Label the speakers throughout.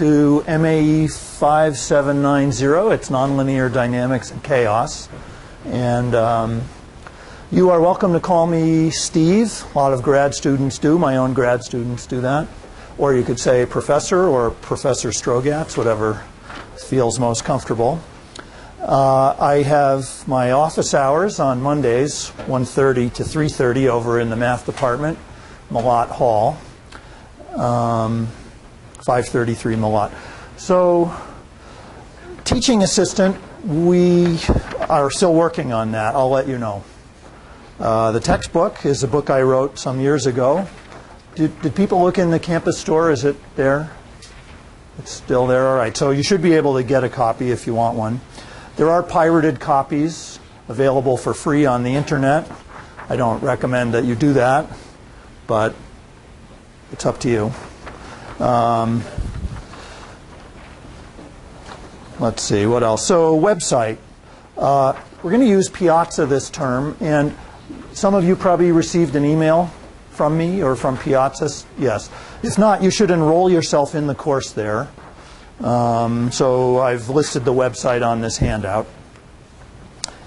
Speaker 1: to MAE5790. It's Nonlinear Dynamics and Chaos. And you are welcome to call me Steve. A lot of grad students do. My own grad students do that. Or you could say Professor or Professor Strogatz, whatever feels most comfortable. I have my office hours on Mondays, 1:30 to 3:30 over in the math department, Malott Hall, 533 Malott. So, teaching assistant, we are still working on that. I'll let you know. The textbook is a book I wrote some years ago. Did people look in the campus store? Is it there? It's still there? All right. So you should be able to get a copy if you want one. There are pirated copies available for free on the internet. I don't recommend that you do that, but it's up to you. Let's see, what else? So website. We're going to use Piazza this term, and some of you probably received an email from me or from Piazza. Yes. If not, you should enroll yourself in the course there. So I've listed the website on this handout.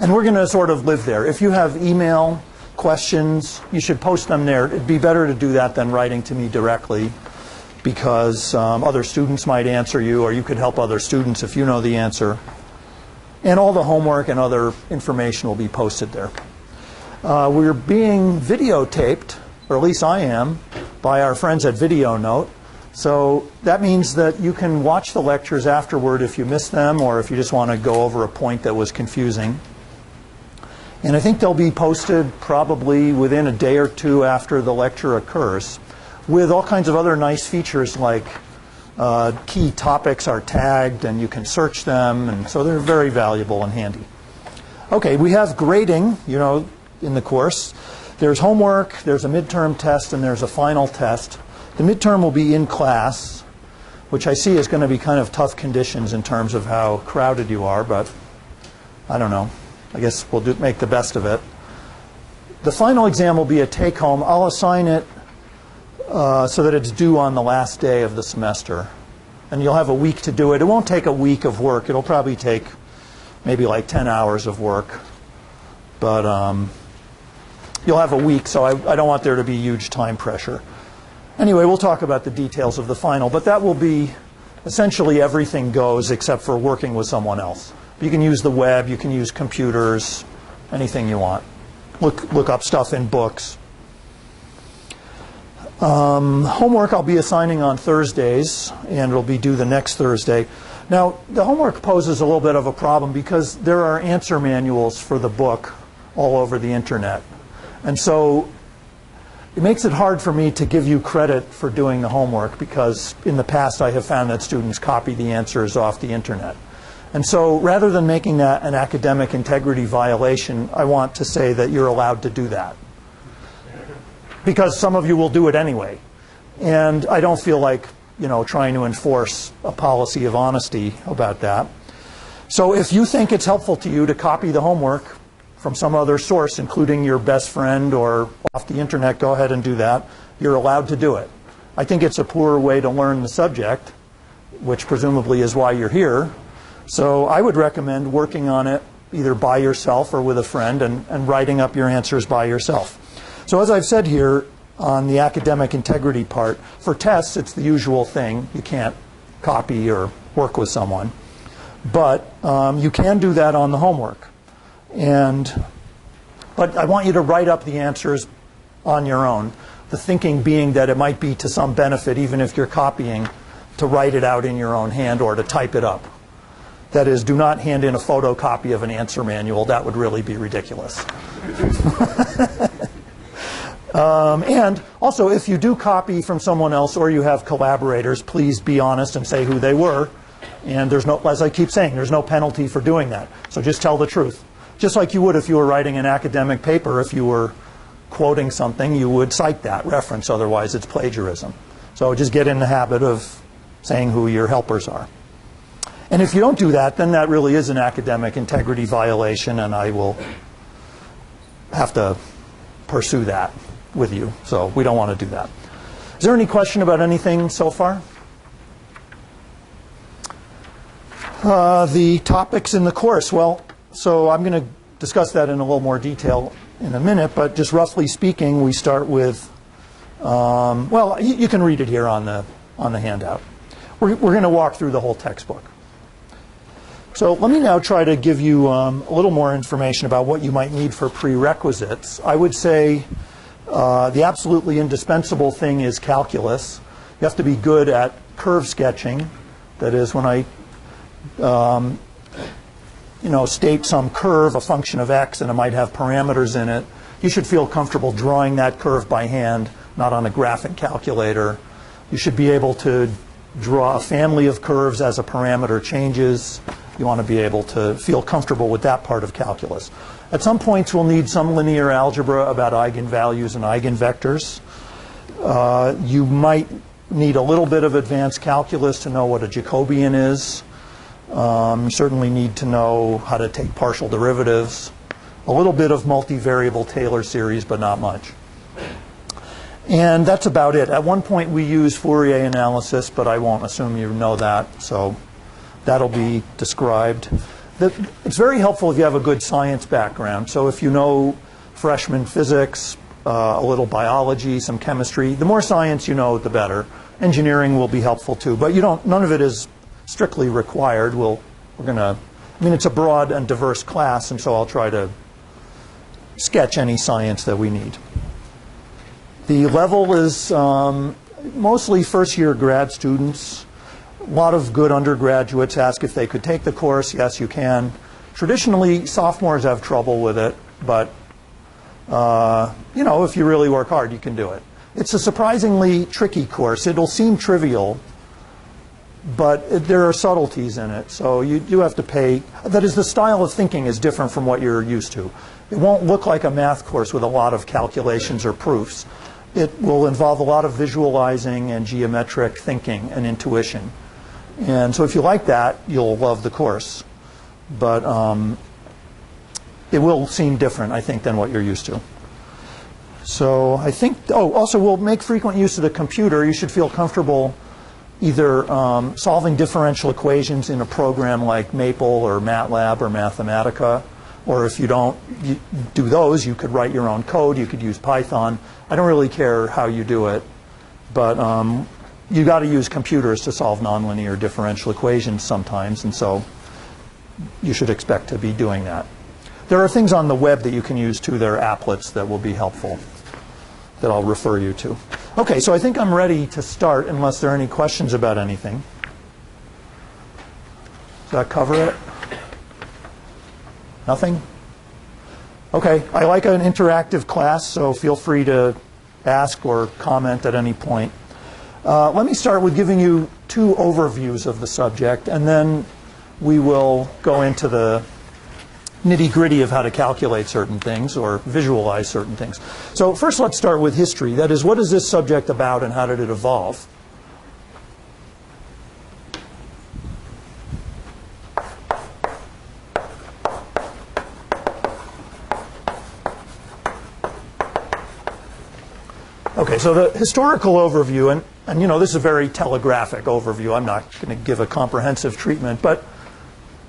Speaker 1: And we're going to sort of live there. If you have email questions, you should post them there. It'd be better to do that than writing to me directly, because other students might answer you, or you could help other students if you know the answer. And all the homework and other information will be posted there. We're being videotaped, or at least I am, by our friends at Video Note. So that means that you can watch the lectures afterward if you miss them, or if you just want to go over a point that was confusing. And I think they'll be posted probably within a day or two after the lecture occurs, with all kinds of other nice features like key topics are tagged and you can search them, and so they're very valuable and handy. Okay, we have grading, you know, in the course. There's homework, there's a midterm test, and there's a final test. The midterm will be in class, which I see is going to be kind of tough conditions in terms of how crowded you are, but I don't know. I guess we'll make the best of it. The final exam will be a take-home. I'll assign it so that it's due on the last day of the semester. And you'll have a week to do it. It won't take a week of work. It'll probably take maybe like 10 hours of work. But you'll have a week, so I don't want there to be huge time pressure. Anyway, we'll talk about the details of the final, but that will be essentially everything goes except for working with someone else. You can use the web, you can use computers, anything you want. Look up stuff in books. Homework I'll be assigning on Thursdays, and it'll be due the next Thursday. Now, the homework poses a little bit of a problem because there are answer manuals for the book all over the internet. And so it makes it hard for me to give you credit for doing the homework, because in the past I have found that students copy the answers off the internet. And so rather than making that an academic integrity violation, I want to say that you're allowed to do that, because some of you will do it anyway. And I don't feel like, you know, trying to enforce a policy of honesty about that. So if you think it's helpful to you to copy the homework from some other source, including your best friend or off the internet, go ahead and do that. You're allowed to do it. I think it's a poor way to learn the subject, which presumably is why you're here. So I would recommend working on it either by yourself or with a friend, and writing up your answers by yourself. So as I've said here on the academic integrity part, for tests it's the usual thing. You can't copy or work with someone. But you can do that on the homework. But I want you to write up the answers on your own. The thinking being that it might be to some benefit, even if you're copying, to write it out in your own hand or to type it up. That is, do not hand in a photocopy of an answer manual. That would really be ridiculous. And also, if you do copy from someone else or you have collaborators, please be honest and say who they were. And there's no, as I keep saying, there's no penalty for doing that. So just tell the truth. Just like you would if you were writing an academic paper. If you were quoting something, you would cite that reference. Otherwise, it's plagiarism. So just get in the habit of saying who your helpers are. And if you don't do that, then that really is an academic integrity violation, and I will have to pursue that with you. So we don't want to do that. Is there any question about anything so far? The topics in the course. Well, so I'm going to discuss that in a little more detail in a minute, but just roughly speaking, we start with, well, you can read it here on the handout. We're going to walk through the whole textbook. So let me now try to give you a little more information about what you might need for prerequisites. I would say the absolutely indispensable thing is calculus. You have to be good at curve sketching. That is, when I state some curve, a function of x, and it might have parameters in it, you should feel comfortable drawing that curve by hand, not on a graphic calculator. You should be able to draw a family of curves as a parameter changes. You want to be able to feel comfortable with that part of calculus. At some points, we'll need some linear algebra about eigenvalues and eigenvectors. You might need a little bit of advanced calculus to know what a Jacobian is. You certainly need to know how to take partial derivatives. A little bit of multivariable Taylor series, but not much. And that's about it. At one point, we use Fourier analysis, but I won't assume you know that, so that'll be described. It's very helpful if you have a good science background. So if you know freshman physics, a little biology, some chemistry, the more science you know, the better. Engineering will be helpful too, but none of it is strictly required. It's a broad and diverse class, and so I'll try to sketch any science that we need. The level is mostly first-year grad students. A lot of good undergraduates ask if they could take the course. Yes, you can. Traditionally, sophomores have trouble with it, but if you really work hard, you can do it. It's a surprisingly tricky course. It'll seem trivial, but there are subtleties in it, so you do have to pay. That is, the style of thinking is different from what you're used to. It won't look like a math course with a lot of calculations or proofs. It will involve a lot of visualizing and geometric thinking and intuition. And so if you like that, you'll love the course. But it will seem different, I think, than what you're used to. So I think, also we'll make frequent use of the computer. You should feel comfortable either solving differential equations in a program like Maple or MATLAB or Mathematica. Or if you don't do those, you could write your own code. You could use Python. I don't really care how you do it, but you got to use computers to solve nonlinear differential equations sometimes, and so you should expect to be doing that. There are things on the web that you can use too. There are applets that will be helpful that I'll refer you to. Okay, so I think I'm ready to start unless there are any questions about anything. Does that cover it? Nothing? Okay, I like an interactive class, so feel free to ask or comment at any point. Let me start with giving you two overviews of the subject, and then we will go into the nitty-gritty of how to calculate certain things or visualize certain things. So first, let's start with history. That is, what is this subject about and how did it evolve? Okay, so the historical overview, and this is a very telegraphic overview. I'm not going to give a comprehensive treatment, but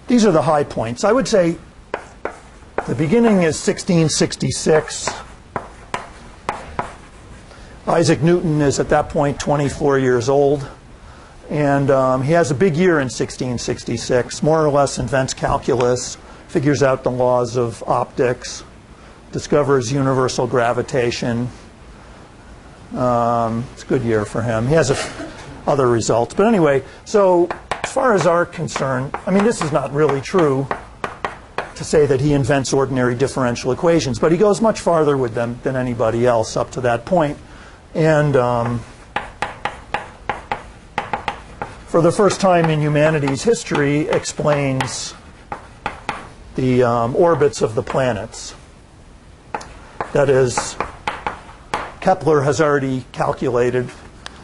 Speaker 1: these are the high points. I would say the beginning is 1666. Isaac Newton is at that point 24 years old, and he has a big year in 1666. More or less invents calculus, figures out the laws of optics, discovers universal gravitation. It's a good year for him. He has other results. But anyway, so as far as our concern, this is not really true to say that he invents ordinary differential equations, but he goes much farther with them than anybody else up to that point. And for the first time in humanity's history, explains the orbits of the planets. That is, Kepler has already calculated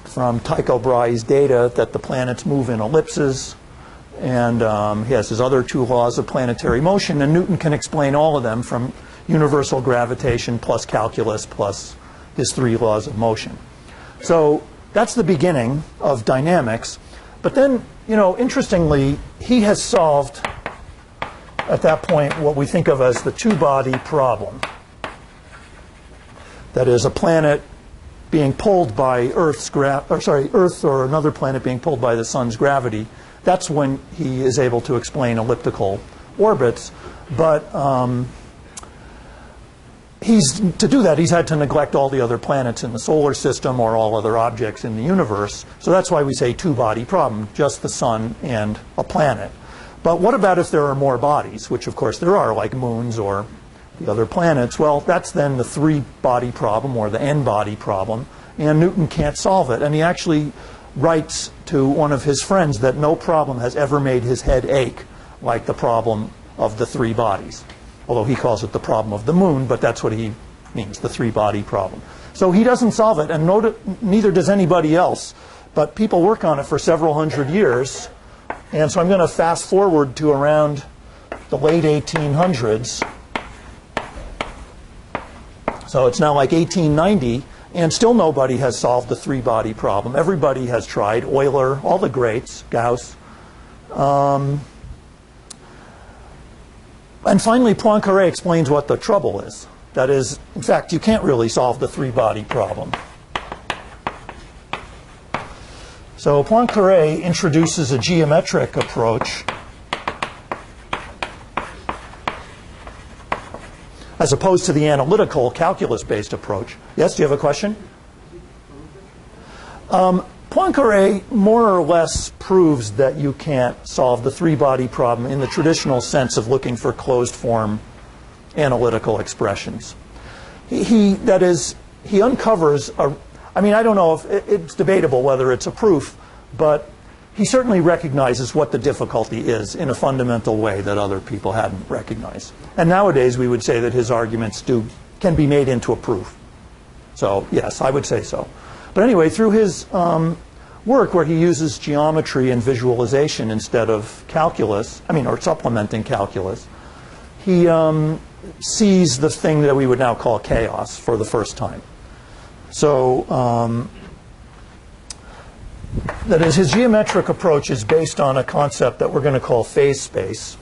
Speaker 1: from Tycho Brahe's data that the planets move in ellipses, and he has his other two laws of planetary motion, and Newton can explain all of them from universal gravitation plus calculus plus his three laws of motion. So that's the beginning of dynamics. But then you know, interestingly, he has solved, at that point, what we think of as the two-body problem. That is, a planet being pulled by Earth or another planet being pulled by the sun's gravity. That's when he is able to explain elliptical orbits. But to do that, he's had to neglect all the other planets in the solar system or all other objects in the universe. So that's why we say two-body problem, just the sun and a planet. But what about if there are more bodies, which of course there are, like moons or the other planets? Well, that's then the three-body problem or the n-body problem, and Newton can't solve it. And he actually writes to one of his friends that no problem has ever made his head ache like the problem of the three bodies. Although he calls it the problem of the moon, but that's what he means, the three-body problem. So he doesn't solve it, and neither does anybody else. But people work on it for several hundred years. And so I'm going to fast forward to around the late 1800s. So it's now like 1890, and still nobody has solved the three-body problem. Everybody has tried. Euler, all the greats, Gauss. And finally, Poincaré explains what the trouble is. That is, in fact, you can't really solve the three-body problem. So Poincaré introduces a geometric approach as opposed to the analytical calculus-based approach. Yes, do you have a question? Poincaré more or less proves that you can't solve the three-body problem in the traditional sense of looking for closed-form analytical expressions. That is, he uncovers I mean, I don't know if it's debatable whether it's a proof, but he certainly recognizes what the difficulty is in a fundamental way that other people hadn't recognized. And nowadays, we would say that his arguments can be made into a proof. So, yes, I would say so. But anyway, through his work where he uses geometry and visualization instead of calculus, or supplementing calculus, he sees the thing that we would now call chaos for the first time. So that is, his geometric approach is based on a concept that we're going to call phase space.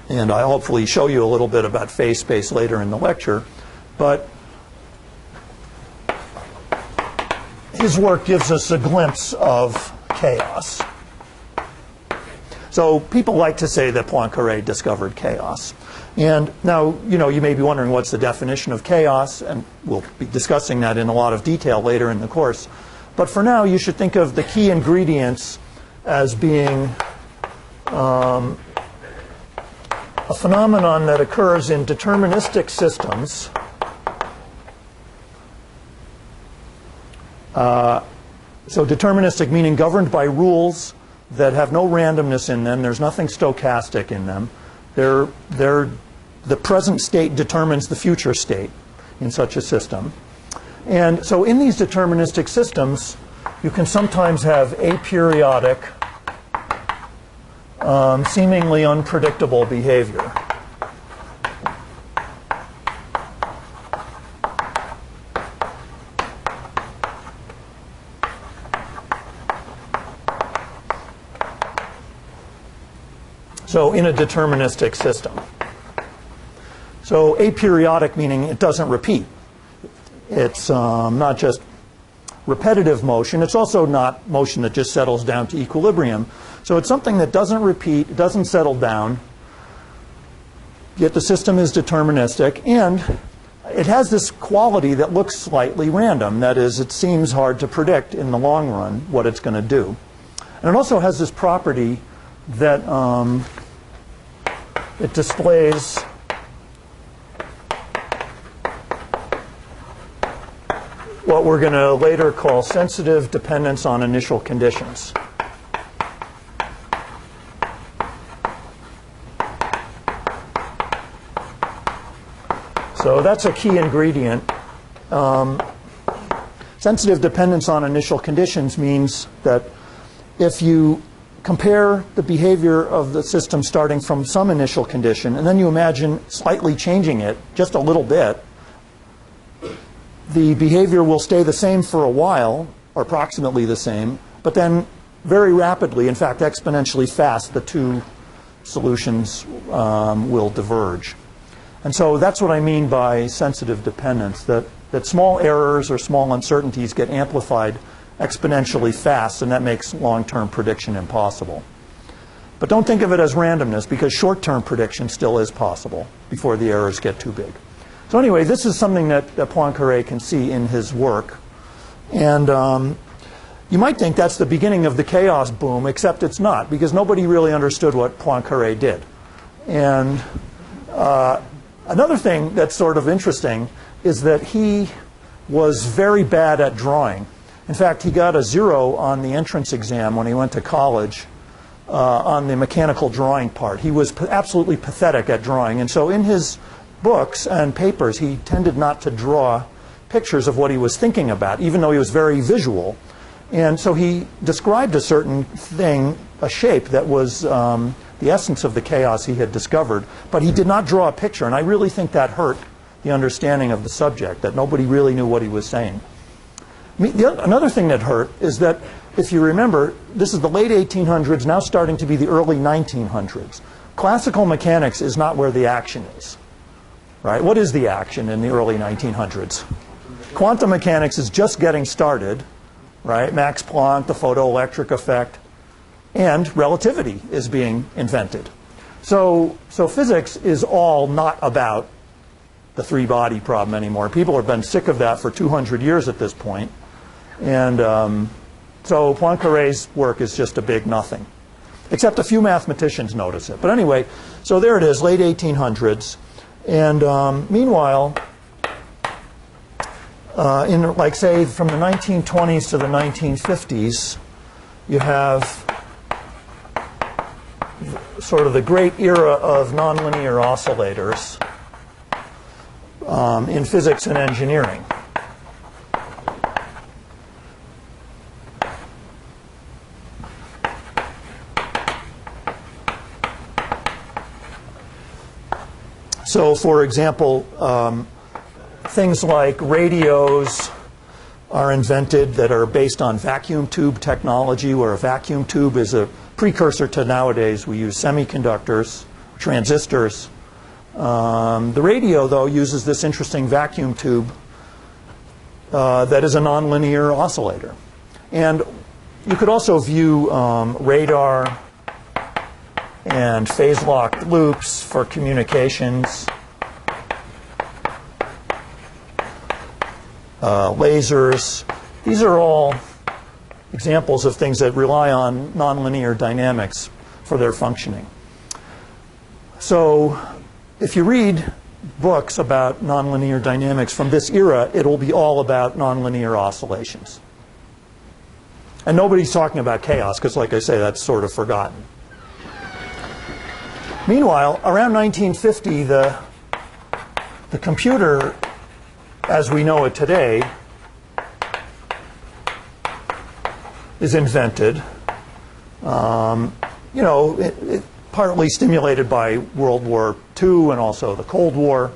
Speaker 1: And I'll hopefully show you a little bit about phase space later in the lecture. But his work gives us a glimpse of chaos. So people like to say that Poincaré discovered chaos. And now, you may be wondering what's the definition of chaos, and we'll be discussing that in a lot of detail later in the course. But for now, you should think of the key ingredients as being a phenomenon that occurs in deterministic systems. So deterministic meaning governed by rules that have no randomness in them. There's nothing stochastic in them. The present state determines the future state in such a system. And so in these deterministic systems, you can sometimes have aperiodic, seemingly unpredictable behavior. So in a deterministic system. So aperiodic meaning it doesn't repeat. It's not just repetitive motion. It's also not motion that just settles down to equilibrium. So it's something that doesn't repeat, it doesn't settle down, yet the system is deterministic, and it has this quality that looks slightly random. That is, it seems hard to predict in the long run what it's going to do. And it also has this property that it displays what we're going to later call sensitive dependence on initial conditions. So that's a key ingredient. Sensitive dependence on initial conditions means that if you compare the behavior of the system starting from some initial condition, and then you imagine slightly changing it just a little bit, the behavior will stay the same for a while, or approximately the same, But then very rapidly, in fact exponentially fast, the two solutions will diverge. And so that's what I mean by sensitive dependence, that small errors or small uncertainties get amplified exponentially fast, and that makes long-term prediction impossible. But don't think of it as randomness, because short-term prediction still is possible before the errors get too big. So anyway, this is something that Poincaré can see in his work. And you might think that's the beginning of the chaos boom, except it's not, because nobody really understood what Poincaré did. And another thing that's sort of interesting is that he was very bad at drawing. In fact, he got a 0 on the entrance exam when he went to college on the mechanical drawing part. He was absolutely pathetic at drawing. And so in his books and papers, he tended not to draw pictures of what he was thinking about, even though he was very visual. And so he described a certain thing, a shape that was the essence of the chaos he had discovered, but he did not draw a picture. And I really think that hurt the understanding of the subject, that nobody really knew what he was saying. Another thing that hurt is that, if you remember, this is the late 1800s, now starting to be the early 1900s. Classical mechanics is not where the action is. Right? What is the action in the early 1900s? Quantum mechanics is just getting started, right? Max Planck, the photoelectric effect, and relativity is being invented. So physics is all not about the three-body problem anymore. People have been sick of that for 200 years at this point. And so Poincaré's work is just a big nothing, except a few mathematicians notice it. But anyway, so there it is, late 1800s. And meanwhile, in, like, say, from the 1920s to the 1950s, you have sort of the great era of nonlinear oscillators in physics and engineering. So, for example, things like radios are invented that are based on vacuum tube technology, where a vacuum tube is a precursor to nowadays we use semiconductors, transistors. The radio, though, uses this interesting vacuum tube that is a nonlinear oscillator. And you could also view radar and phase-locked loops for communications, lasers. These are all examples of things that rely on nonlinear dynamics for their functioning. So if you read books about nonlinear dynamics from this era, it'll be all about nonlinear oscillations. And nobody's talking about chaos, because, like I say, that's sort of forgotten. Meanwhile, around 1950, the computer, as we know it today, is invented. You know, partly stimulated by World War II and also the Cold War.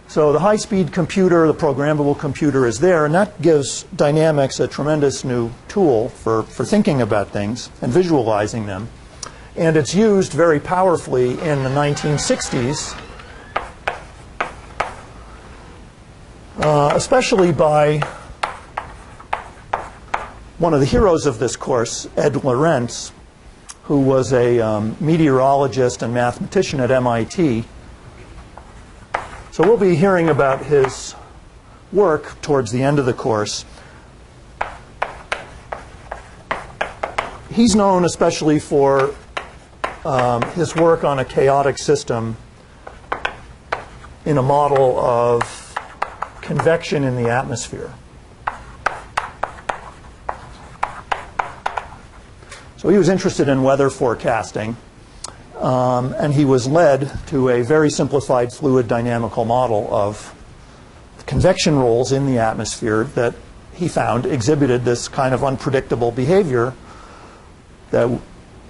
Speaker 1: So the high-speed computer, the programmable computer, is there, and that gives dynamics a tremendous new tool for thinking about things and visualizing them. And it's used very powerfully in the 1960s, especially by one of the heroes of this course, Edwin Rentz, who was a meteorologist and mathematician at MIT. So we'll be hearing about his work towards the end of the course. He's known especially for his work on a chaotic system in a model of convection in the atmosphere. So he was interested in weather forecasting, and he was led to a very simplified fluid dynamical model of convection rolls in the atmosphere that he found exhibited this kind of unpredictable behavior that,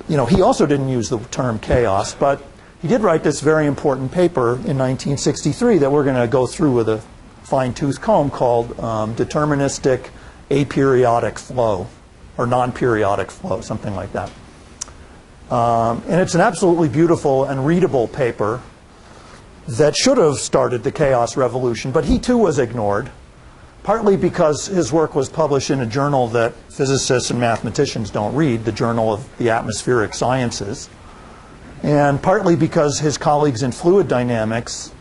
Speaker 1: you know, he also didn't use the term chaos, but he did write this very important paper in 1963 that we're going to go through with a fine-tooth comb called Deterministic Aperiodic Flow. or non-periodic flow, something like that. And it's an absolutely beautiful and readable paper that should have started the chaos revolution, but he too was ignored, partly because his work was published in a journal that physicists and mathematicians don't read, the Journal of the Atmospheric Sciences, and partly because his colleagues in fluid dynamics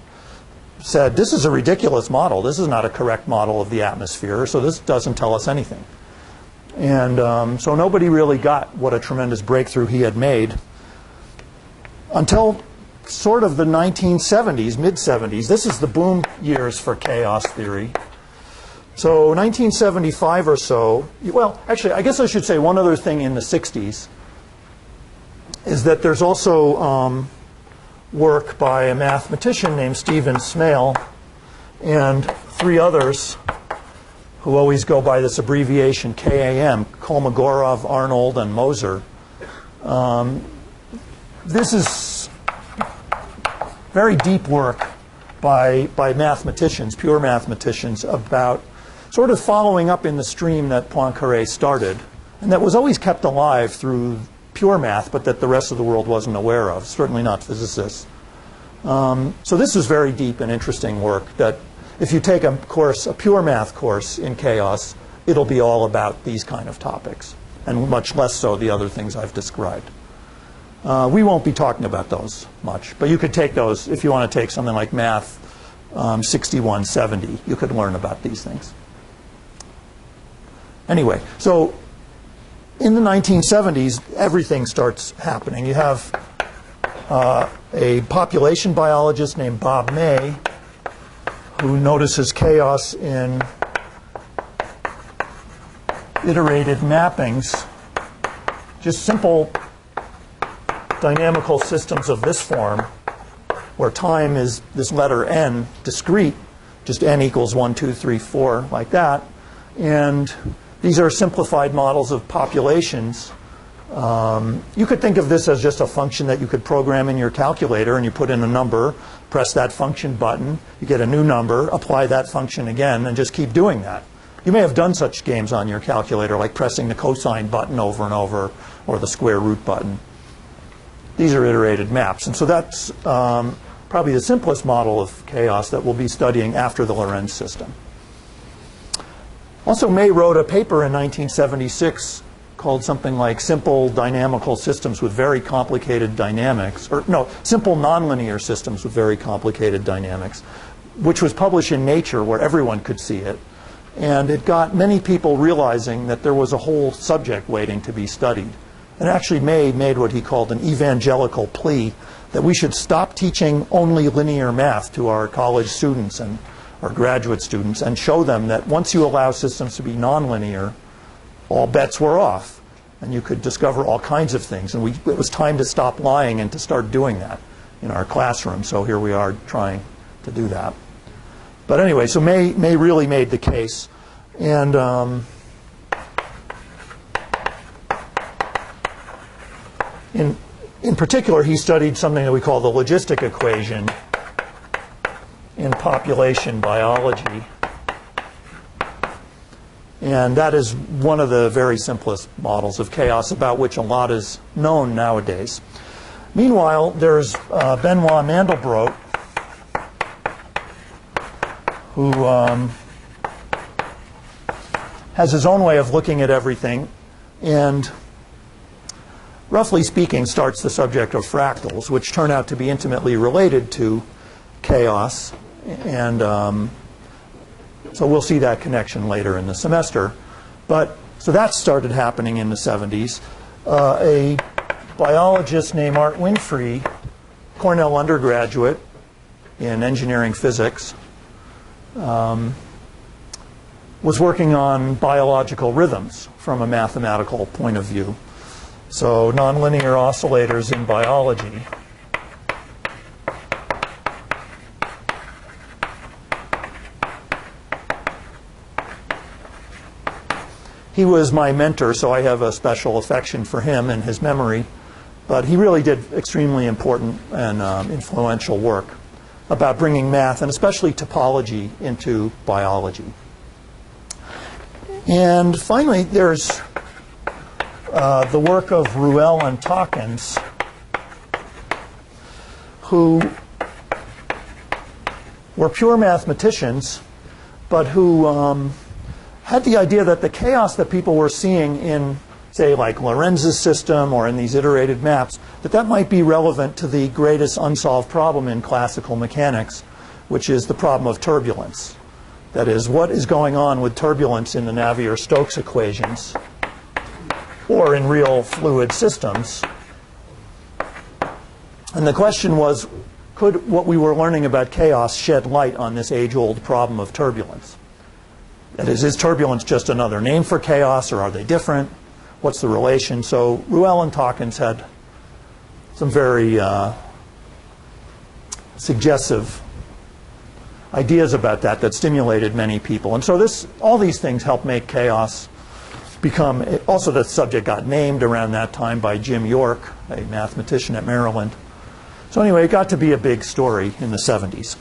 Speaker 1: said, this is a ridiculous model, this is not a correct model of the atmosphere, so this doesn't tell us anything. And so nobody really got what a tremendous breakthrough he had made until sort of the 1970s, mid-70s. This is the boom years for chaos theory. So 1975 or so, well, actually, I guess I should say one other thing in the 60s is that there's also work by a mathematician named Stephen Smale and three others who always go by this abbreviation KAM, Kolmogorov, Arnold, and Moser. This is very deep work by mathematicians, pure mathematicians, about sort of following up in the stream that Poincaré started, and that was always kept alive through pure math, but that the rest of the world wasn't aware of, certainly not physicists. So this is very deep and interesting work that if you take a course, a pure math course in chaos, it'll be all about these kind of topics, and much less so the other things I've described. We won't be talking about those much, but you could take those if you want to take something like Math 6170. You could learn about these things. Anyway, so in the 1970s, everything starts happening. You have a population biologist named Bob May who notices chaos in iterated mappings, just simple dynamical systems of this form, where time is this letter n, discrete, just n equals 1, 2, 3, 4, like that. And these are simplified models of populations. You could think of this as just a function that you could program in your calculator, and you put in a number, press that function button, you get a new number, apply that function again, and just keep doing that. You may have done such games on your calculator, like pressing the cosine button over and over, or the square root button. These are iterated maps. And so that's probably the simplest model of chaos that we'll be studying after the Lorentz system. Also, May wrote a paper in 1976 called something like Simple Dynamical Systems with Very Complicated Dynamics, or no, Simple Nonlinear Systems with Very Complicated Dynamics, which was published in Nature where everyone could see it. And it got many people realizing that there was a whole subject waiting to be studied. And actually May made what he called an evangelical plea that we should stop teaching only linear math to our college students and our graduate students and show them that once you allow systems to be nonlinear, all bets were off, and you could discover all kinds of things. And it was time to stop lying and to start doing that in our classroom. So here we are trying to do that. But anyway, so May really made the case. And in particular, he studied something that we call the logistic equation in population biology. And that is one of the very simplest models of chaos about which a lot is known nowadays. Meanwhile, there's Benoit Mandelbrot, who has his own way of looking at everything, and roughly speaking starts the subject of fractals, which turn out to be intimately related to chaos. And so we'll see that connection later in the semester. But so that started happening in the 70s. A biologist named Art Winfrey, Cornell undergraduate in engineering physics, was working on biological rhythms from a mathematical point of view. So nonlinear oscillators in biology. He was my mentor, so I have a special affection for him and his memory. But he really did extremely important and influential work about bringing math, and especially topology, into biology. And finally, there's the work of Ruel and Tawkins, who were pure mathematicians, but who had the idea that the chaos that people were seeing in, say, like Lorenz's system or in these iterated maps, that might be relevant to the greatest unsolved problem in classical mechanics, which is the problem of turbulence. That is, what is going on with turbulence in the Navier-Stokes equations or in real fluid systems? And the question was, could what we were learning about chaos shed light on this age-old problem of turbulence? That is turbulence just another name for chaos, or are they different? What's the relation? So Ruel and Tawkins had some very suggestive ideas about that stimulated many people. And so all these things helped make chaos become, also the subject got named around that time by Jim York, a mathematician at Maryland. So anyway, it got to be a big story in the 70s.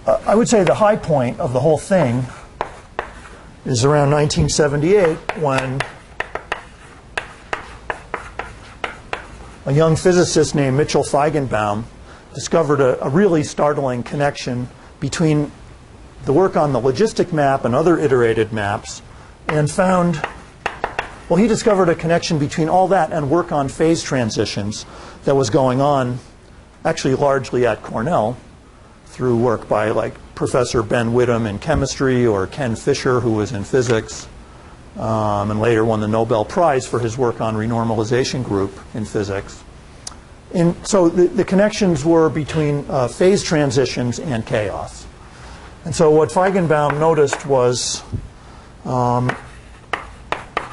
Speaker 1: I would say the high point of the whole thing is around 1978, when a young physicist named Mitchell Feigenbaum discovered a really startling connection between the work on the logistic map and other iterated maps, and found, well, he discovered a connection between all that and work on phase transitions that was going on actually largely at Cornell through work by like Professor Ben Whittam in chemistry, or Ken Fisher, who was in physics, and later won the Nobel Prize for his work on renormalization group in physics. And so the connections were between phase transitions and chaos. And so what Feigenbaum noticed was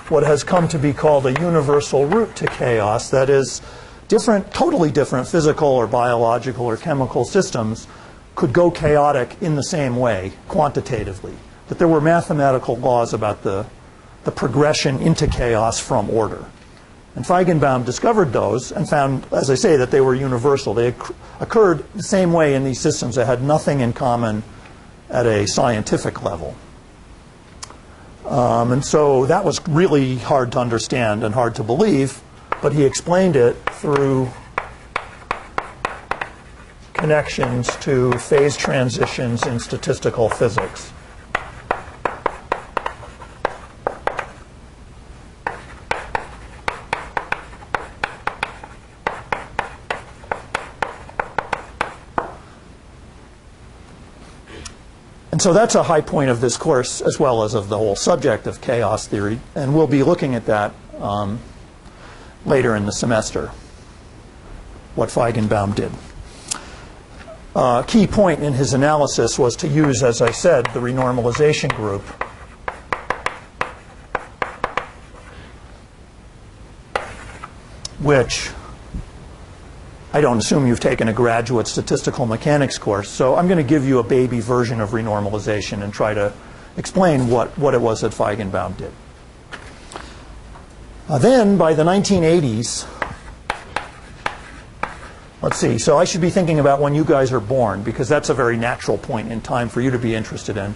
Speaker 1: what has come to be called a universal route to chaos. That is, totally different physical or biological or chemical systems could go chaotic in the same way, quantitatively. That there were mathematical laws about the progression into chaos from order. And Feigenbaum discovered those and found, as I say, that they were universal. They occurred the same way in these systems that had nothing in common at a scientific level. And so that was really hard to understand and hard to believe, but he explained it through connections to phase transitions in statistical physics. And so that's a high point of this course, as well as of the whole subject of chaos theory. And we'll be looking at that later in the semester, what Feigenbaum did. Key point in his analysis was to use, as I said, the renormalization group. Which I don't assume you've taken a graduate statistical mechanics course, so I'm going to give you a baby version of renormalization and try to explain what it was that Feigenbaum did. Then, by the 1980s, let's see, so I should be thinking about when you guys are born, because that's a very natural point in time for you to be interested in.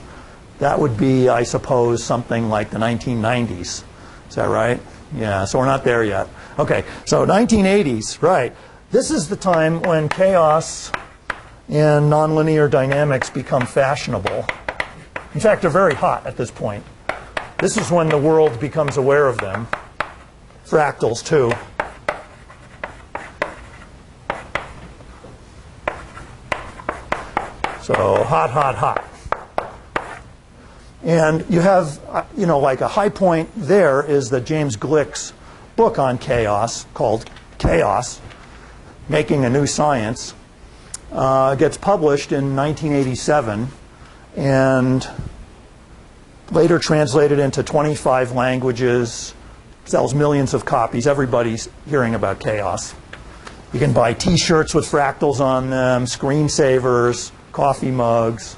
Speaker 1: That would be, I suppose, something like the 1990s. Is that right? Yeah, so we're not there yet. Okay, so 1980s, right. This is the time when chaos and nonlinear dynamics become fashionable. In fact, they're very hot at this point. This is when the world becomes aware of them. Fractals, too. So hot, hot, hot. And you have, like a high point there is that James Glick's book on chaos, called Chaos, Making a New Science, gets published in 1987 and later translated into 25 languages, sells millions of copies. Everybody's hearing about chaos. You can buy T-shirts with fractals on them, screensavers, coffee mugs.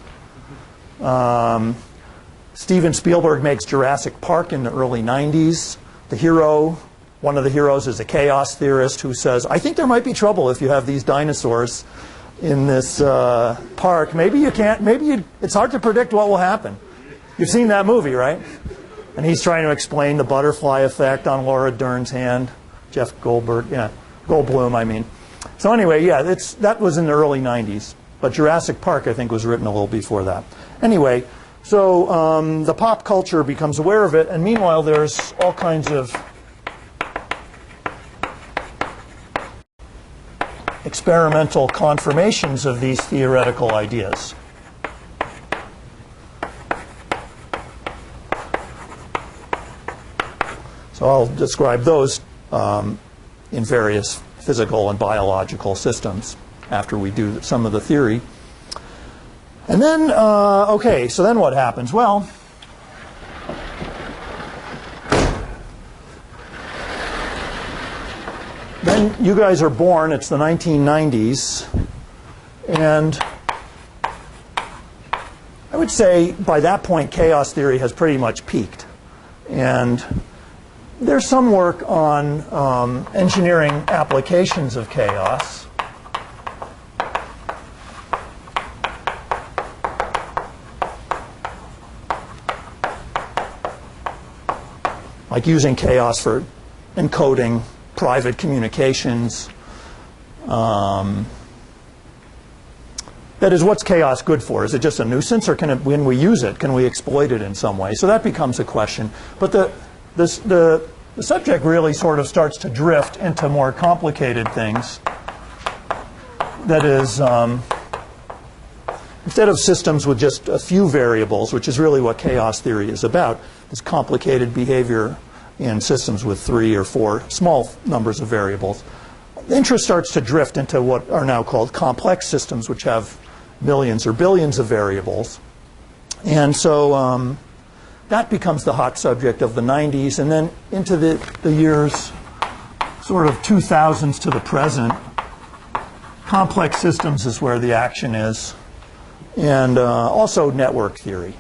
Speaker 1: Steven Spielberg makes Jurassic Park in the early 90s. The hero, one of the heroes, is a chaos theorist who says, I think there might be trouble if you have these dinosaurs in this park. Maybe you can't, it's hard to predict what will happen. You've seen that movie, right? And he's trying to explain the butterfly effect on Laura Dern's hand. Jeff Goldblum, I mean. So anyway, yeah, that was in the early 90s. But Jurassic Park, I think, was written a little before that. Anyway, so the pop culture becomes aware of it, and meanwhile there's all kinds of experimental confirmations of these theoretical ideas. So I'll describe those in various physical and biological systems after we do some of the theory. And then, okay, so then what happens? Well, then you guys are born, it's the 1990s, and I would say by that point chaos theory has pretty much peaked. And there's some work on engineering applications of chaos. Like using chaos for encoding private communications. That is, what's chaos good for? Is it just a nuisance, or when we use it, can we exploit it in some way? So that becomes a question. But the subject really sort of starts to drift into more complicated things. That is, instead of systems with just a few variables, which is really what chaos theory is about, this complicated behavior in systems with 3 or 4 small numbers of variables, the interest starts to drift into what are now called complex systems, which have millions or billions of variables. And so that becomes the hot subject of the 90s, and then into the years sort of 2000s to the present. Complex systems is where the action is, and also network theory.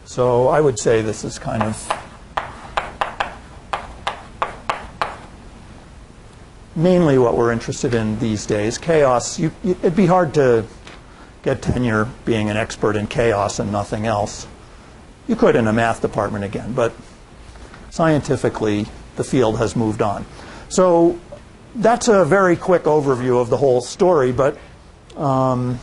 Speaker 1: So I would say this is kind of mainly what we're interested in these days. Chaos, it'd be hard to get tenure being an expert in chaos and nothing else. You could in a math department again, but scientifically the field has moved on. So that's a very quick overview of the whole story, but let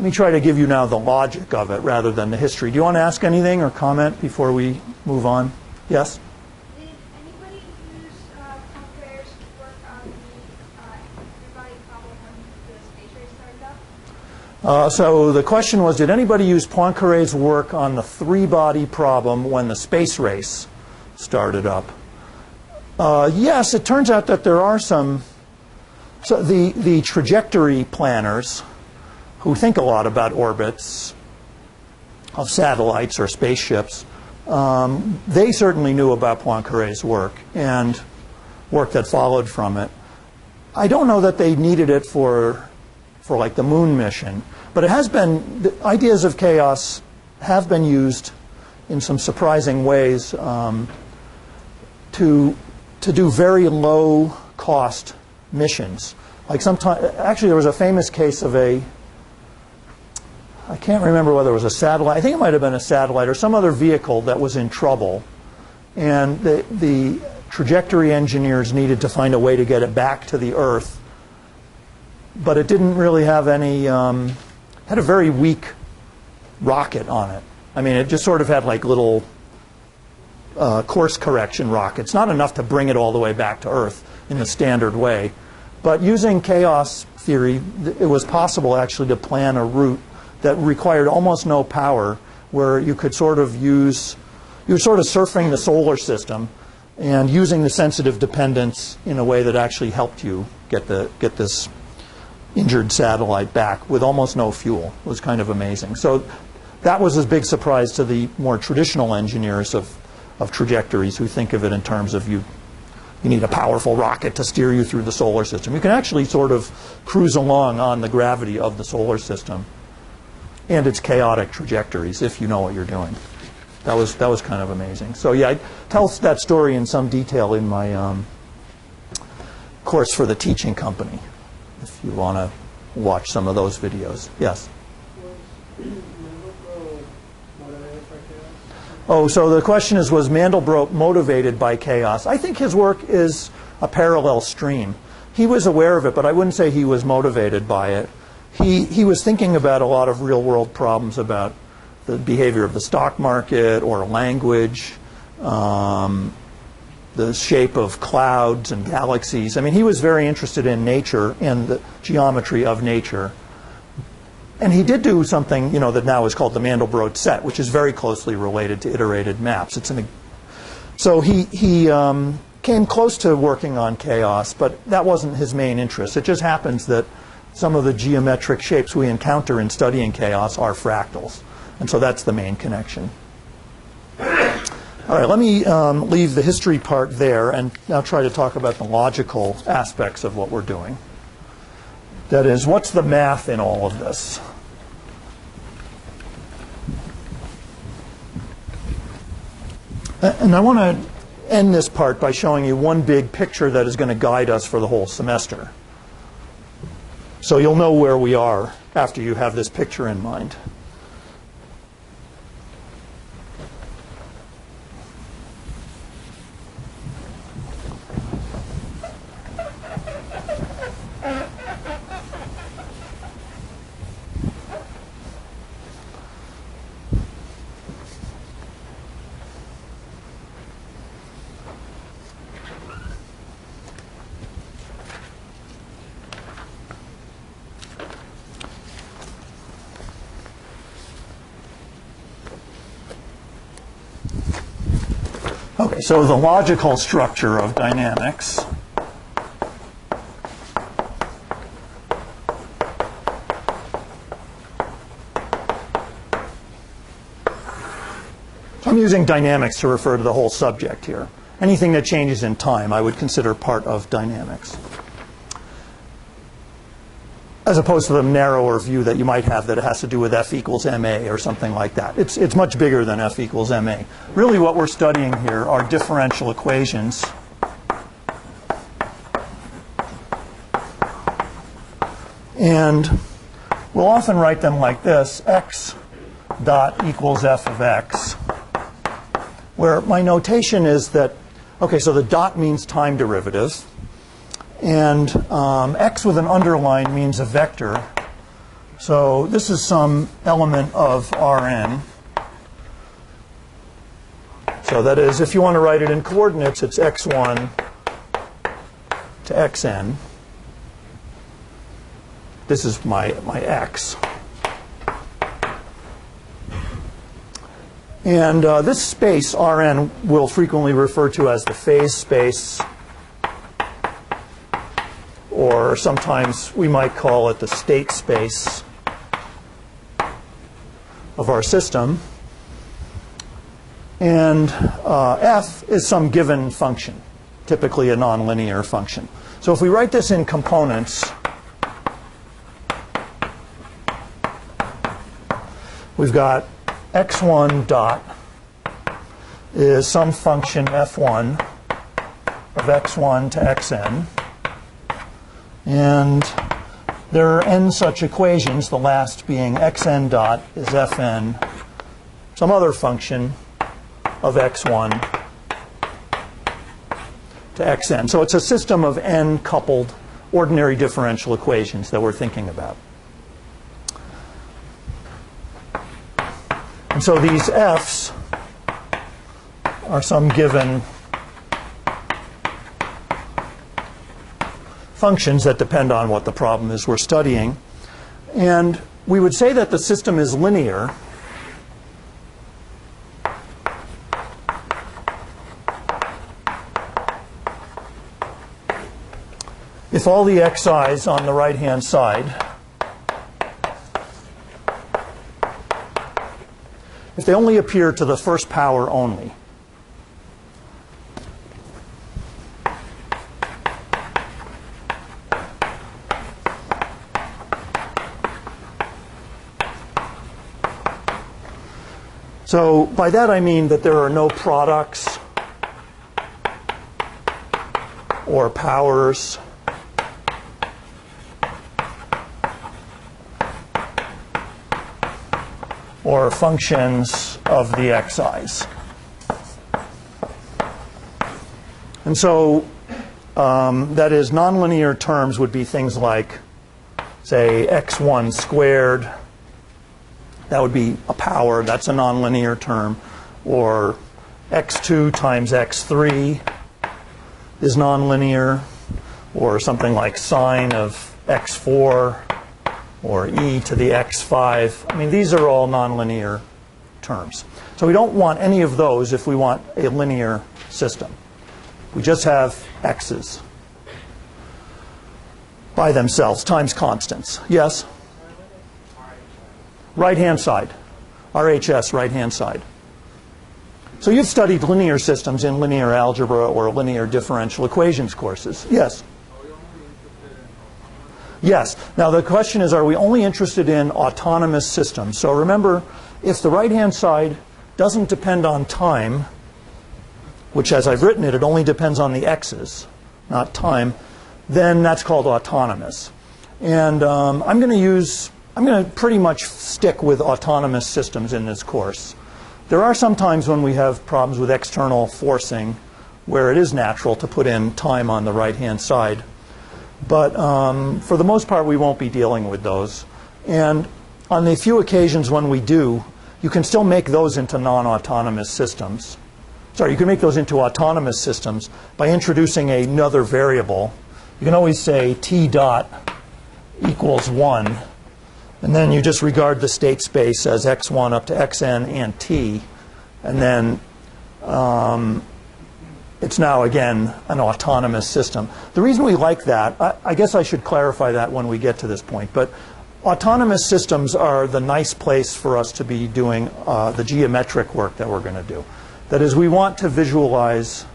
Speaker 1: me try to give you now the logic of it rather than the history. Do you want to ask anything or comment before we move on? Yes?
Speaker 2: Did anybody use Poincaré's work on the everybody problem when the space race started up?
Speaker 1: So the question was, did anybody use Poincaré's work on the three-body problem when the space race started up? Yes, it turns out that there are some. So the trajectory planners who think a lot about orbits of satellites or spaceships, they certainly knew about Poincaré's work and work that followed from it. I don't know that they needed it for like the moon mission, but it has been, the ideas of chaos have been used in some surprising ways to do very low cost missions. Like actually there was a famous case of I can't remember whether it was a satellite. I think it might have been a satellite or some other vehicle that was in trouble. And the trajectory engineers needed to find a way to get it back to the Earth. But it didn't really have any, had a very weak rocket on it. I mean, it just sort of had like little course correction rockets. Not enough to bring it all the way back to Earth in the standard way. But using chaos theory, it was possible actually to plan a route that required almost no power, where you could sort of use, you were sort of surfing the solar system and using the sensitive dependence in a way that actually helped you get this injured satellite back with almost no fuel. It was kind of amazing. So that was a big surprise to the more traditional engineers of trajectories who think of it in terms of you need a powerful rocket to steer you through the solar system. You can actually sort of cruise along on the gravity of the solar system and its chaotic trajectories if you know what you're doing. That was kind of amazing. So yeah, I tell that story in some detail in my course for the teaching company, if you want to watch some of those videos. Yes? Oh, so the question is, was Mandelbrot motivated by chaos? I think his work is a parallel stream. He was aware of it, but I wouldn't say he was motivated by it. He was thinking about a lot of real-world problems about the behavior of the stock market or language, the shape of clouds and galaxies. I mean, he was very interested in nature and the geometry of nature. And he did do something, you know, that now is called the Mandelbrot set, which is very closely related to iterated maps. So he came close to working on chaos, but that wasn't his main interest. It just happens that some of the geometric shapes we encounter in studying chaos are fractals. And so that's the main connection. All right, let me leave the history part there and now try to talk about the logical aspects of what we're doing. That is, what's the math in all of this? And I want to end this part by showing you one big picture that is going to guide us for the whole semester. So you'll know where we are after you have this picture in mind. Okay, so the logical structure of dynamics. I'm using dynamics to refer to the whole subject here. Anything that changes in time I would consider part of dynamics, as opposed to the narrower view that you might have that it has to do with F equals MA or something like that. It's much bigger than F equals MA. Really what we're studying here are differential equations and we'll often write them like this: x dot equals f of x, where my notation is that, okay, so the dot means time derivative. And x with an underline means a vector. So this is some element of Rn. So that is, if you want to write it in coordinates, it's x1 to xn. This is my x. And this space, Rn, we'll frequently refer to as the phase space, or sometimes we might call it the state space of our system. And f is some given function, typically a nonlinear function. So if we write this in components, we've got x1 dot is some function f1 of x1 to xn. And there are n such equations, the last being xn dot is fn, some other function of x1 to xn. So it's a system of n coupled ordinary differential equations that we're thinking about. And so these f's are some given functions that depend on what the problem is we're studying. And we would say that the system is linear if all the xi's on the right-hand side, if they only appear to the first power only. So by that I mean that there are no products or powers or functions of the xi's. And so that is, nonlinear terms would be things like, say, x1 squared. That would be a power. That's a nonlinear term. Or x2 times x3 is nonlinear. Or something like sine of x4 or e to the x5. I mean, these are all nonlinear terms. So we don't want any of those if we want a linear system. We just have x's by themselves times constants. Yes? Right-hand side. RHS, right-hand side. So you've studied linear systems in linear algebra or linear differential equations courses. Yes? Yes. Now the question is, are we only interested in autonomous systems? So remember, if the right-hand side doesn't depend on time, which as I've written it, it only depends on the x's, not time, then that's called autonomous. And I'm going to pretty much stick with autonomous systems in this course. There are some times when we have problems with external forcing where it is natural to put in time on the right-hand side. But for the most part, we won't be dealing with those. And on the few occasions when we do, you can still make those into non-autonomous systems. Sorry, you can make those into autonomous systems by introducing another variable. You can always say t dot equals 1. And then you just regard the state space as x1 up to xn and t. And then it's now, again, an autonomous system. The reason we like that, I guess I should clarify that when we get to this point, but autonomous systems are the nice place for us to be doing the geometric work that we're going to do. That is, we want to visualize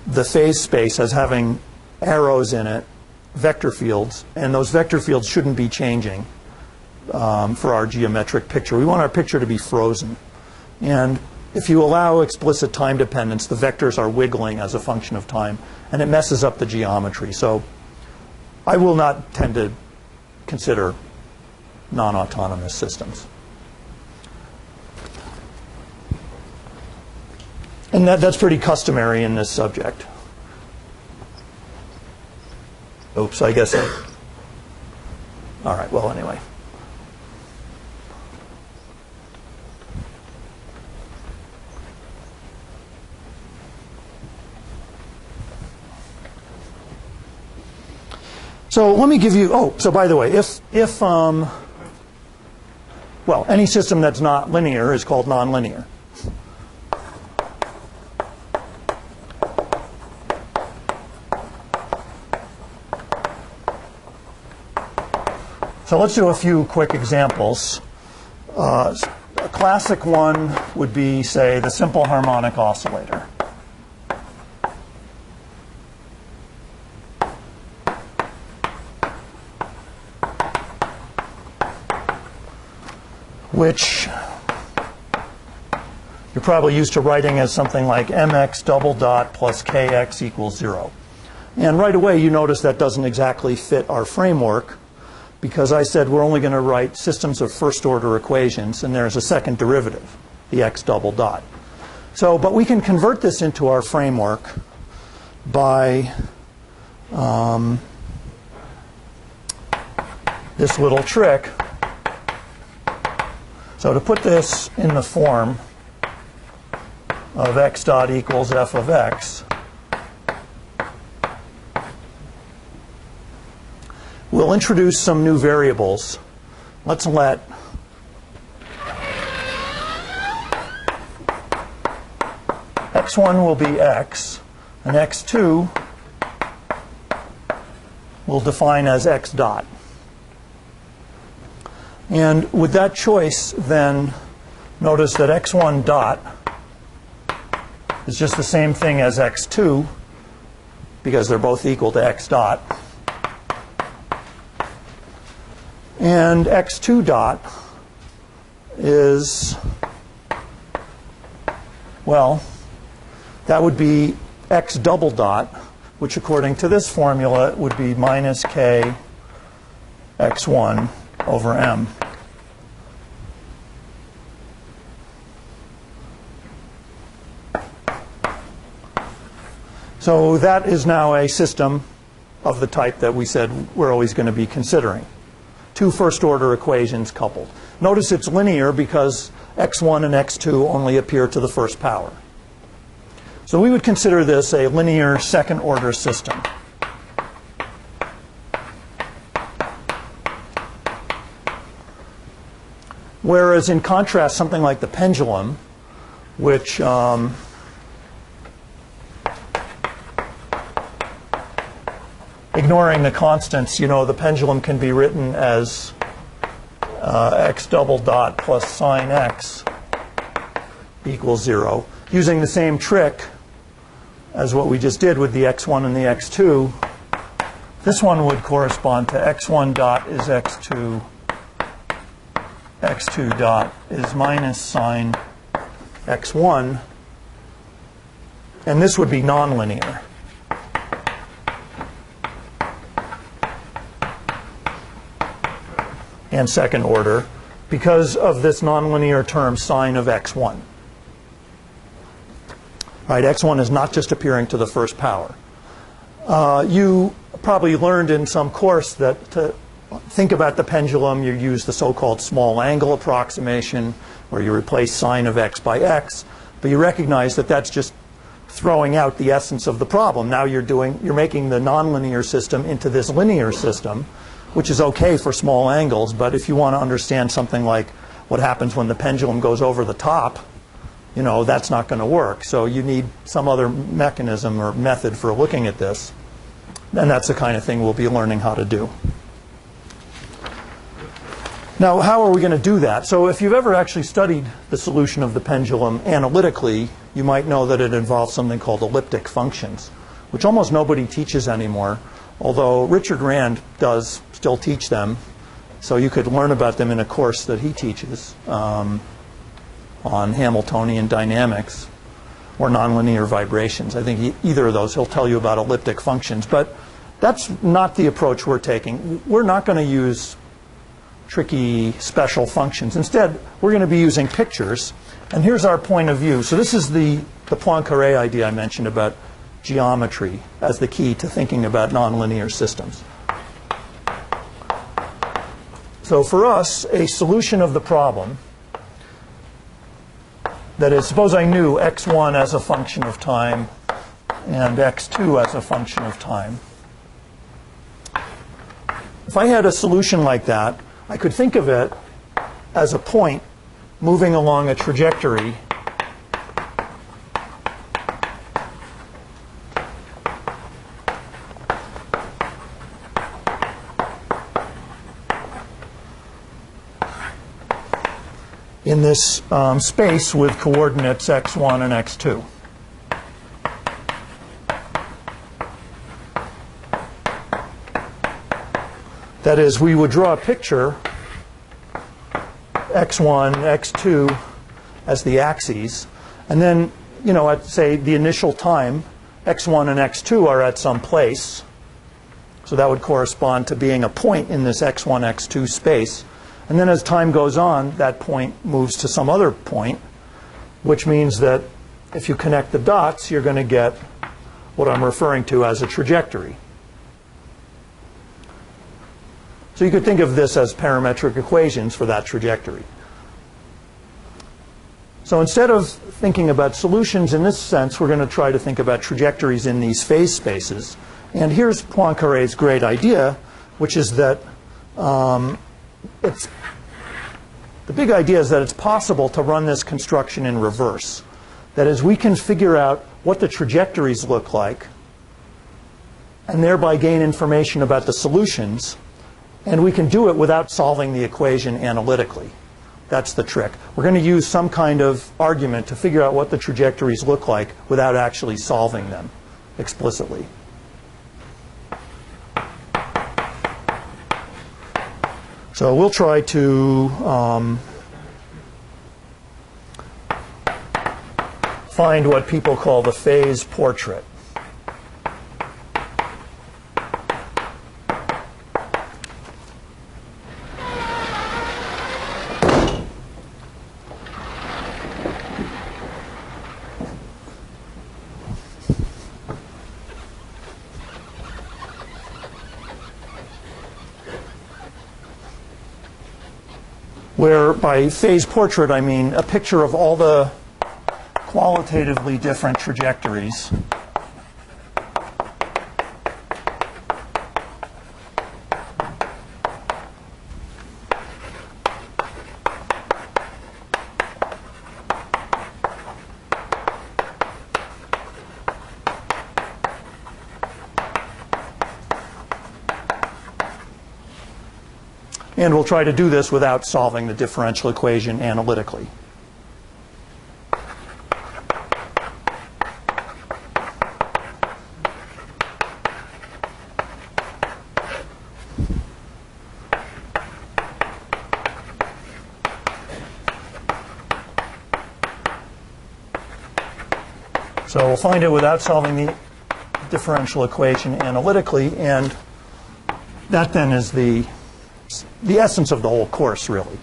Speaker 1: the phase space as having arrows in it, vector fields, and those vector fields shouldn't be changing for our geometric picture. We want our picture to be frozen. And if you allow explicit time dependence, the vectors are wiggling as a function of time, and it messes up the geometry. So I will not tend to consider non-autonomous systems. And that's pretty customary in this subject. Oops, I guess all right, well, anyway. So let me give you, so by the way, well, any system that's not linear is called nonlinear. So let's do a few quick examples. A classic one would be, say, the simple harmonic oscillator. Which you're probably used to writing as something like mx double dot plus kx equals 0. And right away you notice that doesn't exactly fit our framework, because I said we're only going to write systems of first order equations, and there's a second derivative, the x double dot. So, but we can convert this into our framework by this little trick. So to put this in the form of x dot equals f of x, we'll introduce some new variables. Let's let x1 will be x, and x2 we'll define as x dot. And with that choice, then, notice that x1 dot is just the same thing as x2, because they're both equal to x dot. And x2 dot is, well, that would be x double dot, which according to this formula would be minus k x1 over m. So that is now a system of the type that we said we're always going to be considering. Two first-order equations coupled. Notice it's linear because x1 and x2 only appear to the first power. So we would consider this a linear second-order system. Whereas in contrast, something like the pendulum, which ignoring the constants, the pendulum can be written as x double dot plus sine x equals 0. Using the same trick as what we just did with the x1 and the x2, this one would correspond to x1 dot is x2, x2 dot is minus sine x1, and this would be nonlinear. And second order because of this nonlinear term sine of x1. Right, x1 is not just appearing to the first power. You probably learned in some course that to think about the pendulum, you use the so-called small angle approximation, where you replace sine of x by x, but you recognize that that's just throwing out the essence of the problem. Now you're making the nonlinear system into this linear system, which is okay for small angles, but if you want to understand something like what happens when the pendulum goes over the top, that's not going to work. So you need some other mechanism or method for looking at this, and that's the kind of thing we'll be learning how to do. Now, how are we going to do that? So if you've ever actually studied the solution of the pendulum analytically, you might know that it involves something called elliptic functions, which almost nobody teaches anymore, although Richard Rand does still teach them. So you could learn about them in a course that he teaches on Hamiltonian dynamics or nonlinear vibrations. I think either of those, he'll tell you about elliptic functions. But that's not the approach we're taking. We're not going to use tricky special functions. Instead, we're going to be using pictures. And here's our point of view. So this is the Poincaré idea I mentioned about geometry as the key to thinking about nonlinear systems. So for us, a solution of the problem, that is, suppose I knew x1 as a function of time and x2 as a function of time. If I had a solution like that, I could think of it as a point moving along a trajectory in this space with coordinates x1 and x2. That is, we would draw a picture, x1, x2 as the axes, and then, at, say, the initial time, x1 and x2 are at some place. So that would correspond to being a point in this x1, x2 space. And then as time goes on, that point moves to some other point, which means that if you connect the dots, you're going to get what I'm referring to as a trajectory. So you could think of this as parametric equations for that trajectory. So instead of thinking about solutions in this sense, we're going to try to think about trajectories in these phase spaces. And here's Poincaré's great idea, which is that the big idea is that it's possible to run this construction in reverse. That is, we can figure out what the trajectories look like and thereby gain information about the solutions. And we can do it without solving the equation analytically. That's the trick. We're going to use some kind of argument to figure out what the trajectories look like without actually solving them explicitly. So we'll try to find what people call the phase portrait. where by phase portrait I mean a picture of all the qualitatively different trajectories. And we'll try to do this without solving the differential equation analytically. So we'll find it without solving the differential equation analytically, and that then is the essence of the whole course, really.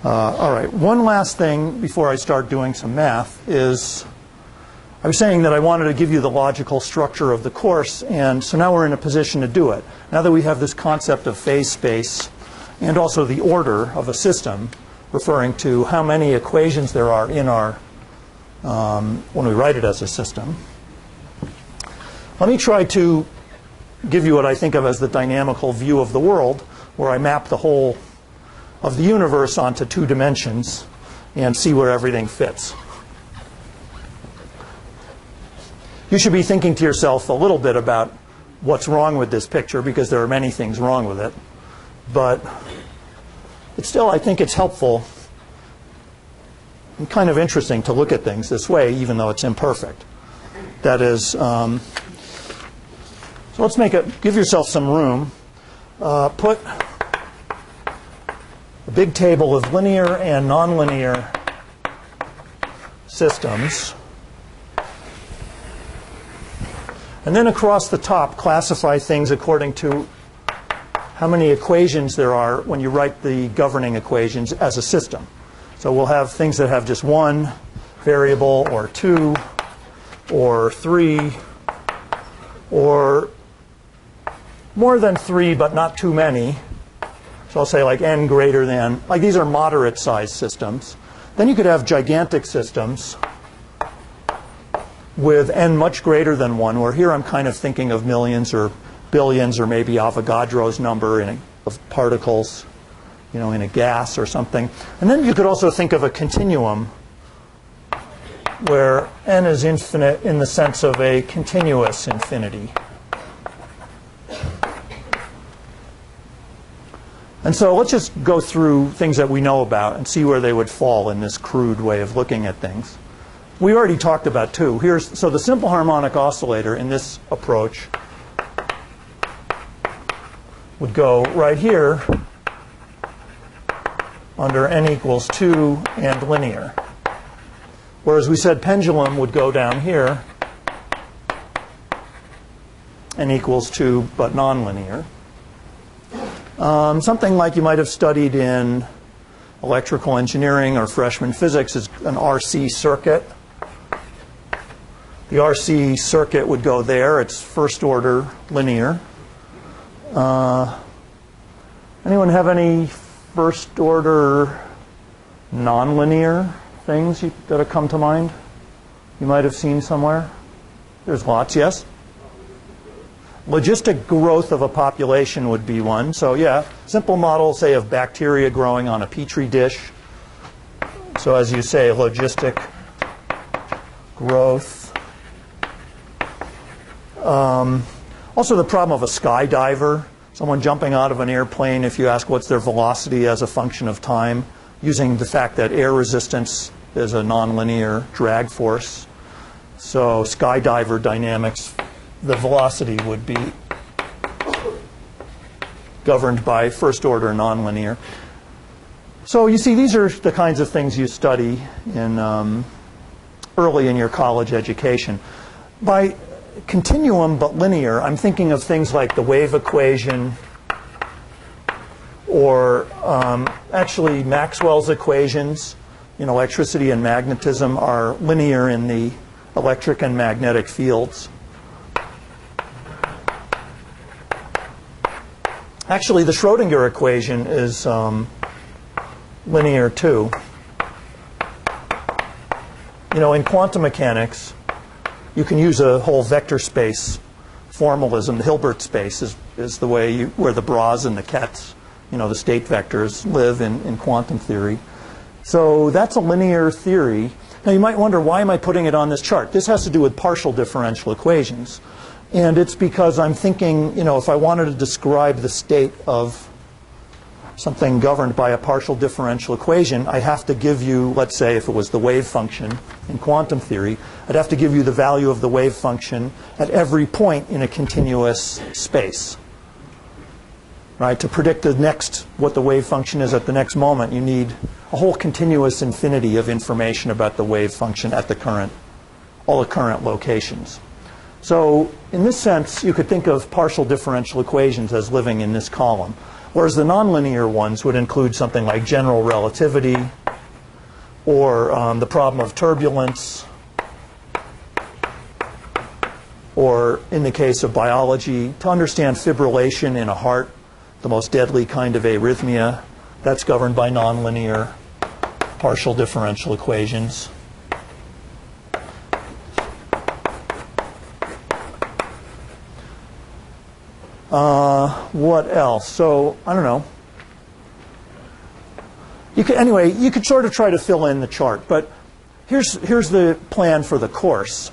Speaker 1: All right, one last thing before I start doing some math is I was saying that I wanted to give you the logical structure of the course, and so now we're in a position to do it. Now that we have this concept of phase space and also the order of a system, referring to how many equations there are in our when we write it as a system. Let me try to give you what I think of as the dynamical view of the world, where I map the whole of the universe onto 2 dimensions and see where everything fits. You should be thinking to yourself a little bit about what's wrong with this picture, because there are many things wrong with it. But it's still, I think it's helpful and kind of interesting to look at things this way, even though it's imperfect. That is, so let's give yourself some room. Put a big table of linear and nonlinear systems. And then across the top, classify things according to how many equations there are when you write the governing equations as a system. So we'll have things that have just 1 variable, or 2, or 3, or more than 3, but not too many. So I'll say like n greater than, like these are moderate sized systems. Then you could have gigantic systems with n much greater than 1, where here I'm kind of thinking of millions or billions, or maybe Avogadro's number of particles, you know, in a gas or something. And then you could also think of a continuum where n is infinite in the sense of a continuous infinity. And so let's just go through things that we know about and see where they would fall in this crude way of looking at things. We already talked about 2. So the simple harmonic oscillator in this approach would go right here under n equals 2 and linear. Whereas we said pendulum would go down here, n equals 2 but nonlinear. Something like you might have studied in electrical engineering or freshman physics is an RC circuit. The RC circuit would go there. It's first order linear. Anyone have any first order nonlinear things that have come to mind? You might have seen somewhere. There's lots, yes? Logistic growth of a population would be one. So yeah, simple model, say, of bacteria growing on a petri dish. So as you say, logistic growth. Also the problem of a skydiver, someone jumping out of an airplane. If you ask what's their velocity as a function of time, using the fact that air resistance is a nonlinear drag force. So skydiver dynamics, the velocity would be governed by first order nonlinear. So you see, these are the kinds of things you study in early in your college education. By continuum but linear, I'm thinking of things like the wave equation, or actually Maxwell's equations in electricity and magnetism are linear in the electric and magnetic fields. Actually, the Schrodinger equation is linear too. You know, in quantum mechanics, you can use a whole vector space formalism. The Hilbert space is the way where the bras and the kets, you know, the state vectors live in quantum theory. So that's a linear theory. Now you might wonder, why am I putting it on this chart? This has to do with partial differential equations. And it's because I'm thinking, you know, if I wanted to describe the state of something governed by a partial differential equation, I have to give you, let's say if it was the wave function in quantum theory, I'd have to give you the value of the wave function at every point in a continuous space. Right? To predict the next, what the wave function is at the next moment, you need a whole continuous infinity of information about the wave function at all the current locations. So in this sense, you could think of partial differential equations as living in this column, whereas the nonlinear ones would include something like general relativity, or the problem of turbulence, or in the case of biology, to understand fibrillation in a heart, the most deadly kind of arrhythmia, that's governed by nonlinear partial differential equations. What else? So, I don't know. Anyway, you could sort of try to fill in the chart, but here's the plan for the course.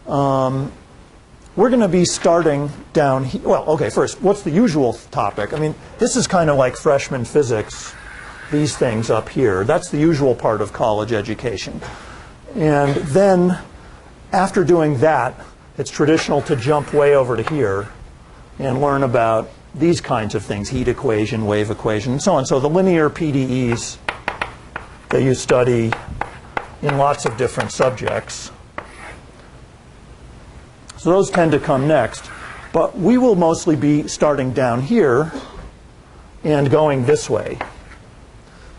Speaker 1: We're going to be starting down here. Well, okay, first, what's the usual topic? I mean, this is kind of like freshman physics, these things up here. That's the usual part of college education. And then, after doing that, it's traditional to jump way over to here and learn about these kinds of things, heat equation, wave equation, and so on. So the linear PDEs that you study in lots of different subjects. So those tend to come next. But we will mostly be starting down here and going this way,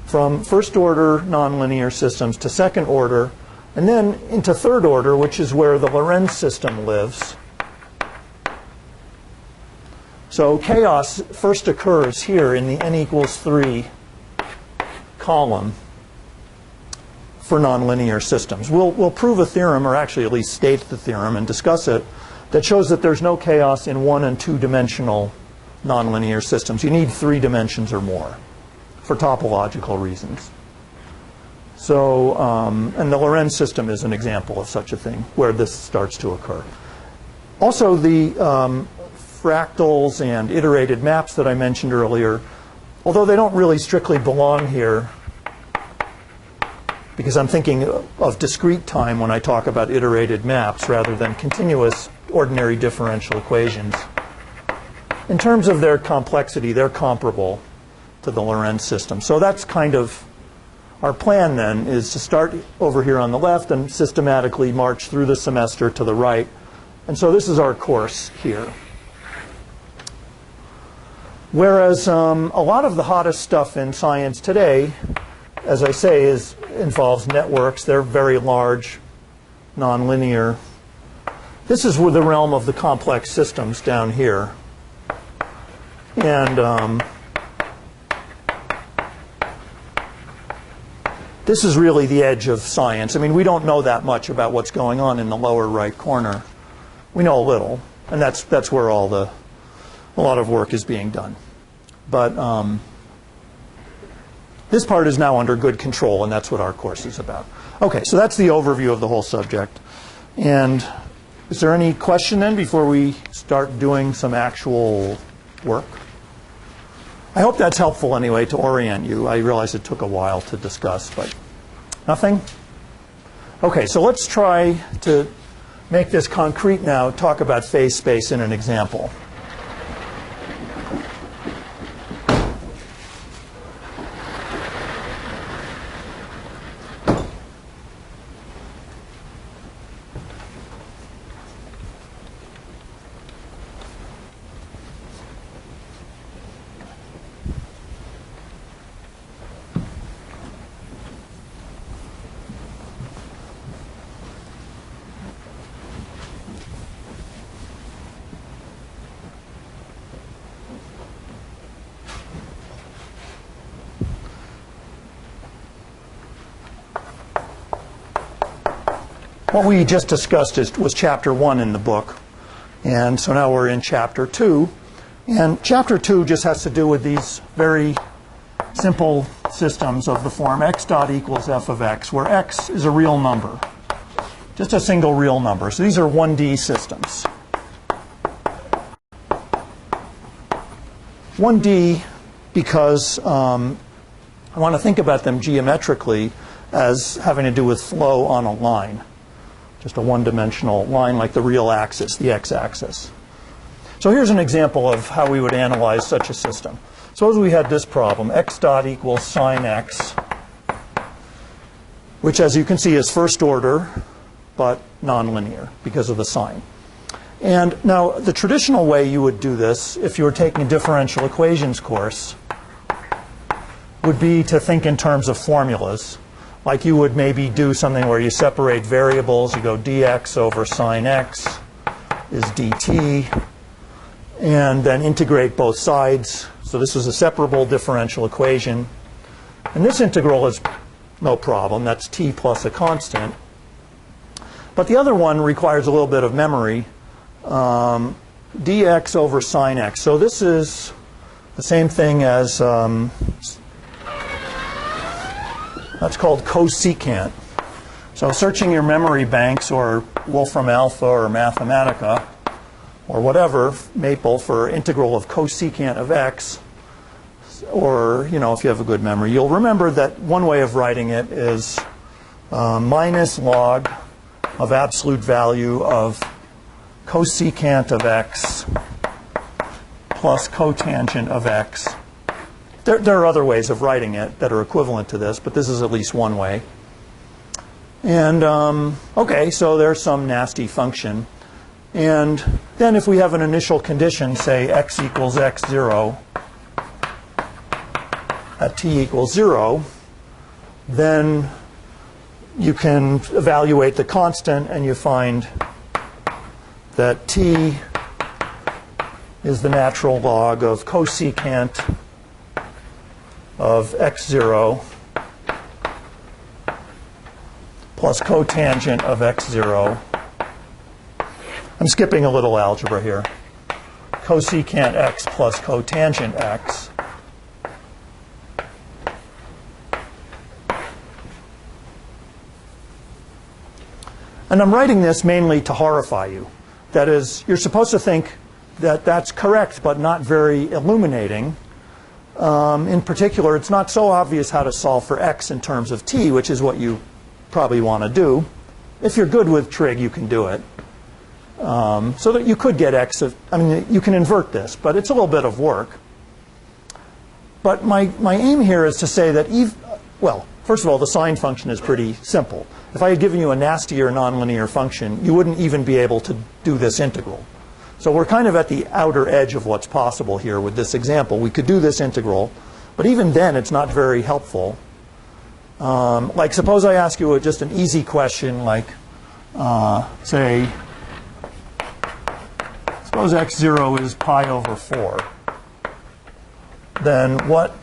Speaker 1: from first order nonlinear systems to second order, and then into third order, which is where the Lorentz system lives. So chaos first occurs here in the n equals 3 column for nonlinear systems. We'll prove a theorem, or actually at least state the theorem and discuss it, that shows that there's no chaos in 1- and 2-dimensional nonlinear systems. You need 3 dimensions or more for topological reasons. So, and the Lorentz system is an example of such a thing where this starts to occur. Also, the fractals and iterated maps that I mentioned earlier, although they don't really strictly belong here, because I'm thinking of discrete time when I talk about iterated maps rather than continuous ordinary differential equations. In terms of their complexity, they're comparable to the Lorentz system. So that's kind of our plan then, is to start over here on the left and systematically march through the semester to the right. And so this is our course here. Whereas a lot of the hottest stuff in science today, as I say, involves networks. They're very large, nonlinear. This is the realm of the complex systems down here. And this is really the edge of science. I mean, we don't know that much about what's going on in the lower right corner. We know a little, and that's where a lot of work is being done. But this part is now under good control, and that's what our course is about. Okay, so that's the overview of the whole subject. And is there any question then before we start doing some actual work? I hope that's helpful anyway to orient you. I realize it took a while to discuss, but nothing? Okay, so let's try to make this concrete now, talk about phase space in an example. what we just discussed was Chapter 1 in the book. And so now we're in Chapter 2. And Chapter 2 just has to do with these very simple systems of the form x dot equals f of x, where x is a real number, just a single real number. So these are 1D systems. 1D because I want to think about them geometrically as having to do with flow on a line, just a one-dimensional line like the real axis, the x-axis. So here's an example of how we would analyze such a system. Suppose we had this problem, x dot equals sine x, which as you can see is first order, but nonlinear because of the sign. And now the traditional way you would do this, if you were taking a differential equations course, would be to think in terms of formulas. Like you would maybe do something where you separate variables, you go dx over sine x is dt, and then integrate both sides. So this is a separable differential equation. And this integral is no problem. That's t plus a constant. But the other one requires a little bit of memory. Dx over sine x. So this is the same thing as, that's called cosecant. So searching your memory banks or Wolfram Alpha or Mathematica or whatever, Maple, for integral of cosecant of x, or if you have a good memory, you'll remember that one way of writing it is minus log of absolute value of cosecant of x plus cotangent of x. There are other ways of writing it that are equivalent to this, but this is at least one way. And okay, so there's some nasty function. And then if we have an initial condition, say x equals x0 at t equals 0, then you can evaluate the constant and you find that t is the natural log of cosecant of x0 plus cotangent of x0. I'm skipping a little algebra here. Cosecant x plus cotangent x. And I'm writing this mainly to horrify you. That is, you're supposed to think that that's correct, but not very illuminating. In particular, it's not so obvious how to solve for x in terms of t, which is what you probably want to do. If you're good with trig, you can do it. So that you could get x of, you can invert this, but it's a little bit of work. But my aim here is to say that, well, first of all, the sine function is pretty simple. If I had given you a nastier nonlinear function, you wouldn't even be able to do this integral. So we're kind of at the outer edge of what's possible here with this example. We could do this integral, but even then it's not very helpful. Like suppose I ask you just an easy question like, say, suppose x0 is pi over 4. Then what's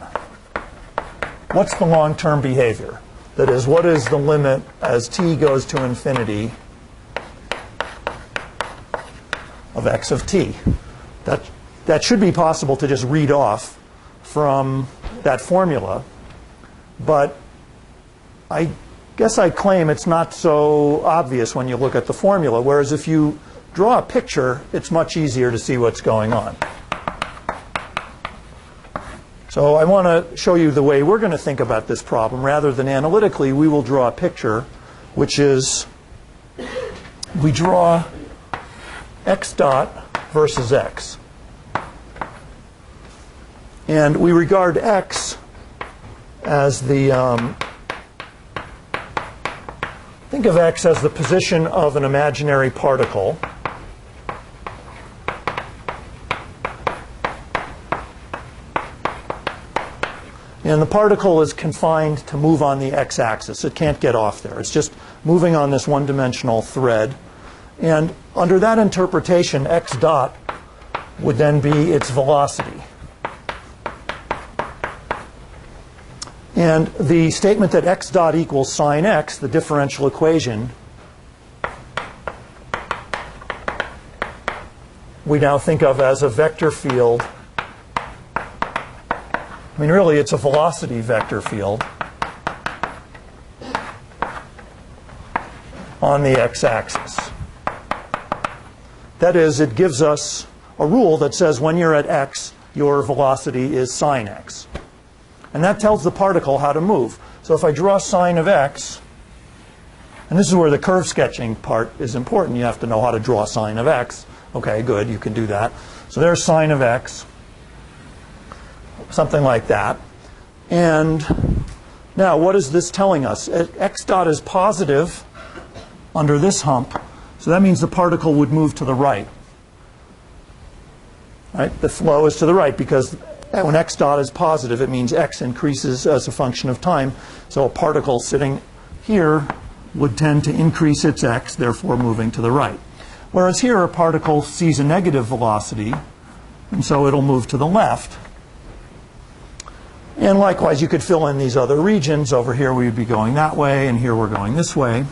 Speaker 1: the long-term behavior? That is, what is the limit as t goes to infinity of x of t? That should be possible to just read off from that formula. But I guess I claim it's not so obvious when you look at the formula, whereas if you draw a picture, it's much easier to see what's going on. So I want to show you the way we're going to think about this problem. Rather than analytically, we will draw a picture, which is we draw x dot versus x. And we regard x as the, think of x as the position of an imaginary particle. And the particle is confined to move on the x-axis. It can't get off there. It's just moving on this one-dimensional thread. And under that interpretation, x dot would then be its velocity. And the statement that x dot equals sine x, the differential equation, we now think of as a vector field. I mean, really, it's a velocity vector field on the x-axis. That is, it gives us a rule that says when you're at x, your velocity is sine x. And that tells the particle how to move. So if I draw sine of x, and this is where the curve sketching part is important. You have to know how to draw sine of x. Okay, good, you can do that. So there's sine of x, something like that. And now, what is this telling us? X dot is positive under this hump, so that means the particle would move to the right. Right? The flow is to the right because when x dot is positive, it means x increases as a function of time. So a particle sitting here would tend to increase its x, therefore moving to the right. Whereas here, a particle sees a negative velocity, and so it'll move to the left. And likewise, you could fill in these other regions. Over here, we would be going that way, and here we're going this way.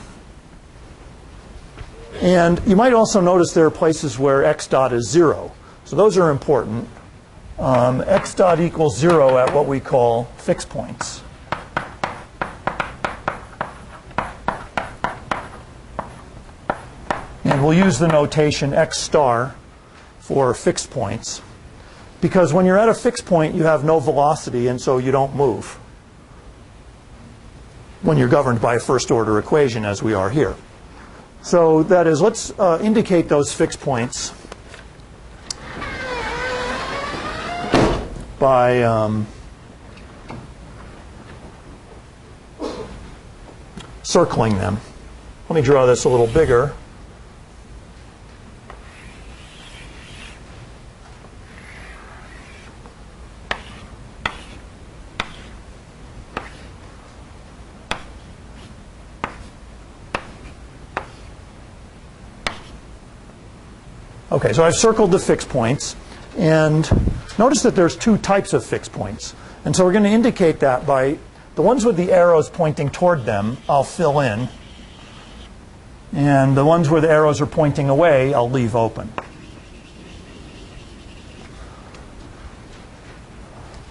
Speaker 1: And you might also notice there are places where x dot is 0. So those are important. X dot equals 0 at what we call fixed points. And we'll use the notation x star for fixed points. Because when you're at a fixed point, you have no velocity, and so you don't move when you're governed by a first-order equation, as we are here. So that is, let's indicate those fixed points by circling them. Let me draw this a little bigger. Okay, so I've circled the fixed points, and notice that there's two types of fixed points. And so we're going to indicate that by the ones with the arrows pointing toward them, I'll fill in. And the ones where the arrows are pointing away, I'll leave open.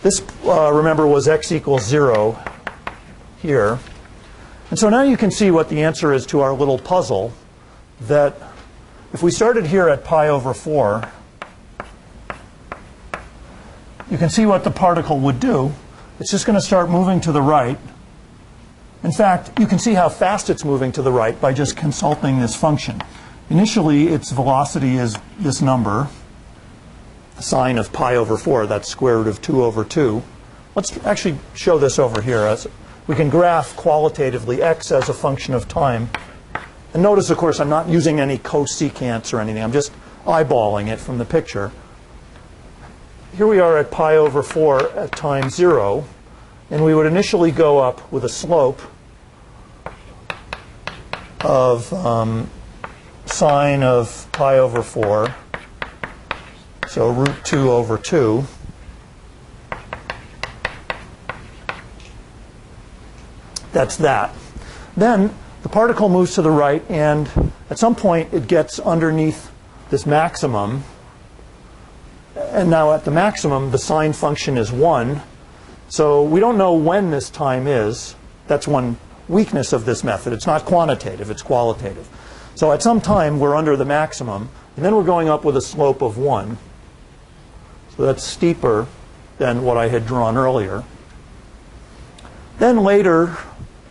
Speaker 1: This, remember, was x equals 0 here. And so now you can see what the answer is to our little puzzle, that if we started here at pi over 4, you can see what the particle would do. It's just going to start moving to the right. In fact, you can see how fast it's moving to the right by just consulting this function. Initially, its velocity is this number, the sine of pi over 4, that's square root of 2 over 2. Let's actually show this over here. We can graph qualitatively x as a function of time. And notice, of course, I'm not using any cosecants or anything. I'm just eyeballing it from the picture. Here we are at pi over 4 at time 0. And we would initially go up with a slope of sine of pi over 4. So root 2 over 2. That's that. Then the particle moves to the right, and at some point it gets underneath this maximum. And now at the maximum, the sine function is 1. So we don't know when this time is. That's one weakness of this method. It's not quantitative, it's qualitative. So at some time, we're under the maximum, and then we're going up with a slope of 1. So that's steeper than what I had drawn earlier. Then later,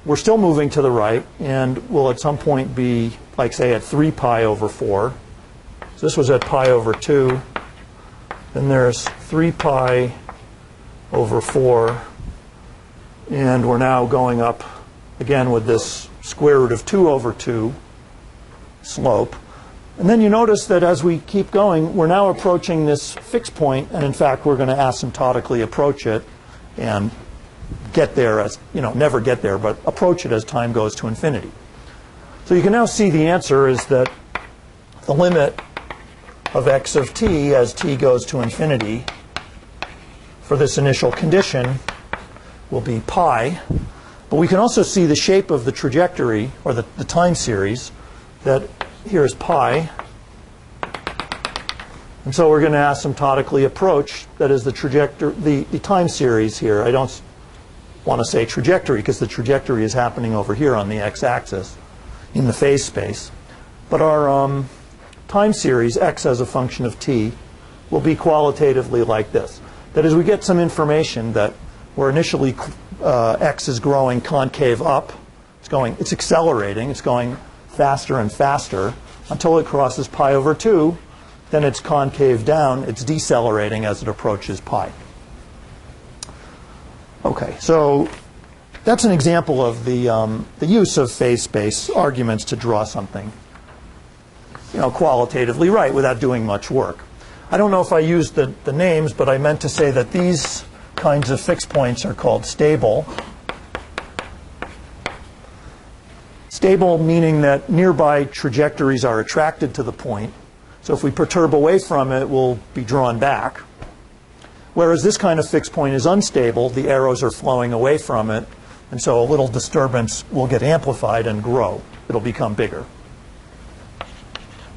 Speaker 1: we're still moving to the right, and will at some point be, like, say, at 3 pi over 4. So this was at pi over 2. Then there's 3 pi over 4. And we're now going up, again, with this square root of 2 over 2 slope. And then you notice that as we keep going, we're now approaching this fixed point, and in fact, we're going to asymptotically approach it and get there as, never get there, but approach it as time goes to infinity. So you can now see the answer is that the limit of x of t as t goes to infinity for this initial condition will be pi. But we can also see the shape of the trajectory, or the time series, that here is pi. And so we're going to asymptotically approach, that is the time series here. I don't want to say trajectory because the trajectory is happening over here on the x-axis in the phase space. But our time series, x as a function of t, will be qualitatively like this. That is, we get some information that where initially x is growing concave up, it's accelerating, it's going faster and faster until it crosses pi over 2. Then it's concave down, it's decelerating as it approaches pi. Okay, so that's an example of the use of phase space arguments to draw something, qualitatively right without doing much work. I don't know if I used the names, but I meant to say that these kinds of fixed points are called stable. Stable meaning that nearby trajectories are attracted to the point. So if we perturb away from it, we'll be drawn back. Whereas this kind of fixed point is unstable. The arrows are flowing away from it. And so a little disturbance will get amplified and grow. It'll become bigger.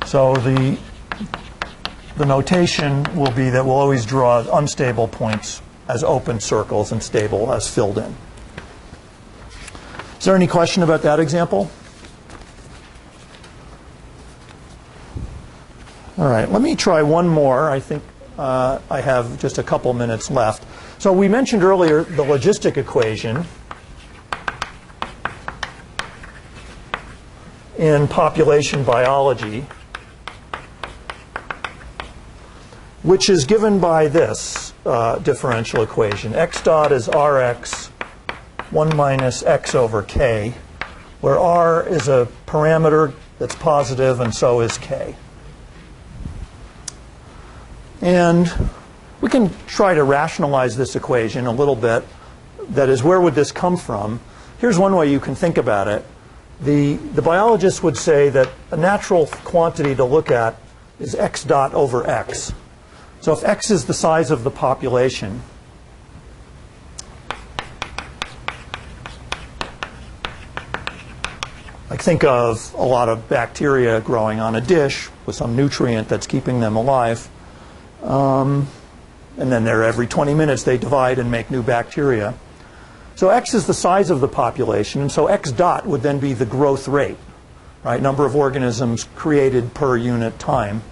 Speaker 1: So the notation will be that we'll always draw unstable points as open circles and stable as filled in. Is there any question about that example? All right, let me try one more. I think I have just a couple minutes left. So we mentioned earlier the logistic equation in population biology, which is given by this differential equation. X dot is Rx 1 minus x over k, where R is a parameter that's positive and so is k. And we can try to rationalize this equation a little bit. That is, where would this come from? Here's one way you can think about it. The biologist would say that a natural quantity to look at is x dot over x. So if x is the size of the population, like think of a lot of bacteria growing on a dish with some nutrient that's keeping them alive. And then every 20 minutes they divide and make new bacteria. So x is the size of the population, and so x dot would then be the growth rate, right? Number of organisms created per unit time.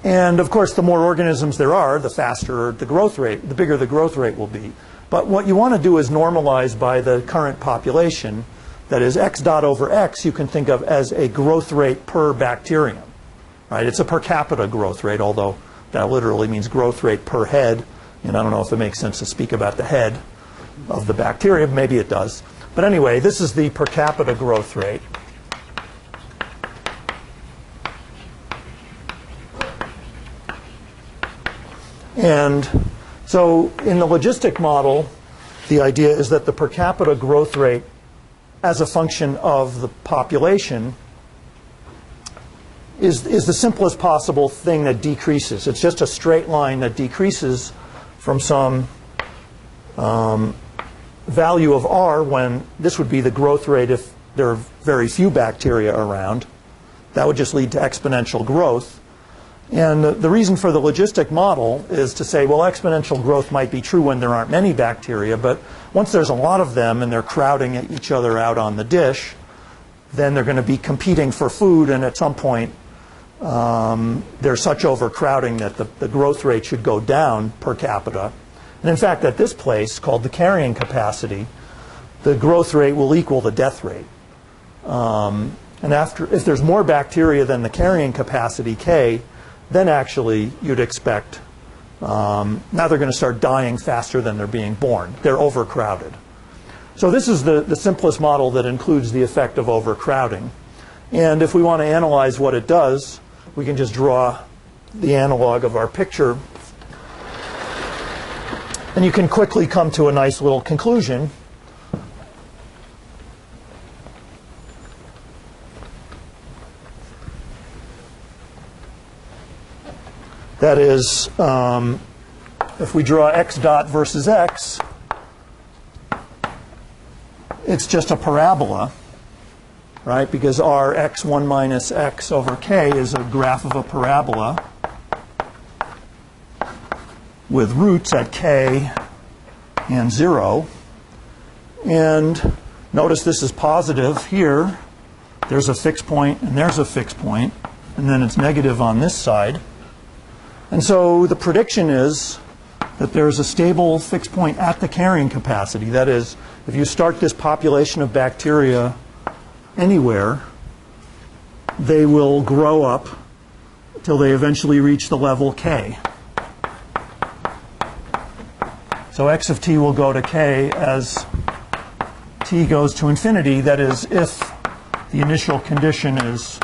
Speaker 1: And of course, the more organisms there are, the faster the growth rate, the bigger the growth rate will be. But what you want to do is normalize by the current population. That is, x dot over x you can think of as a growth rate per bacterium, right? It's a per capita growth rate, although that literally means growth rate per head. And I don't know if it makes sense to speak about the head of the bacteria. Maybe it does. But anyway, this is the per capita growth rate. And so in the logistic model, the idea is that the per capita growth rate as a function of the population is the simplest possible thing that decreases. It's just a straight line that decreases from some value of R, when this would be the growth rate if there are very few bacteria around. That would just lead to exponential growth. And the reason for the logistic model is to say, well, exponential growth might be true when there aren't many bacteria, but once there's a lot of them and they're crowding each other out on the dish, then they're going to be competing for food, and at some point there's such overcrowding that the growth rate should go down per capita. And in fact, at this place, called the carrying capacity, the growth rate will equal the death rate. And if there's more bacteria than the carrying capacity, K, then actually you'd expect, now they're going to start dying faster than they're being born. They're overcrowded. So this is the simplest model that includes the effect of overcrowding. And if we want to analyze what it does, we can just draw the analog of our picture. And you can quickly come to a nice little conclusion. That is, if we draw x dot versus x, it's just a parabola, right? Because Rx 1 minus x over k is a graph of a parabola. with roots at k and 0. And notice this is positive here. There's a fixed point, and there's a fixed point. And then it's negative on this side. And so the prediction is that there's a stable fixed point at the carrying capacity. That is, if you start this population of bacteria anywhere, they will grow up till they eventually reach the level k. So x of t will go to k as t goes to infinity. That is, if the initial condition is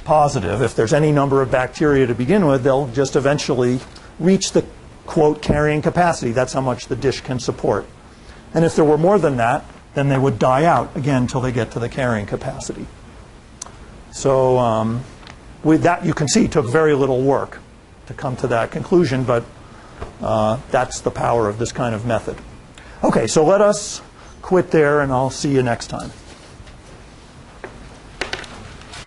Speaker 1: positive. If there's any number of bacteria to begin with, they'll just eventually reach the, quote, carrying capacity. That's how much the dish can support. And if there were more than that, then they would die out, again, until they get to the carrying capacity. So with that, you can see, it took very little work to come to that conclusion, but that's the power of this kind of method. Okay, so let us quit there, and I'll see you next time.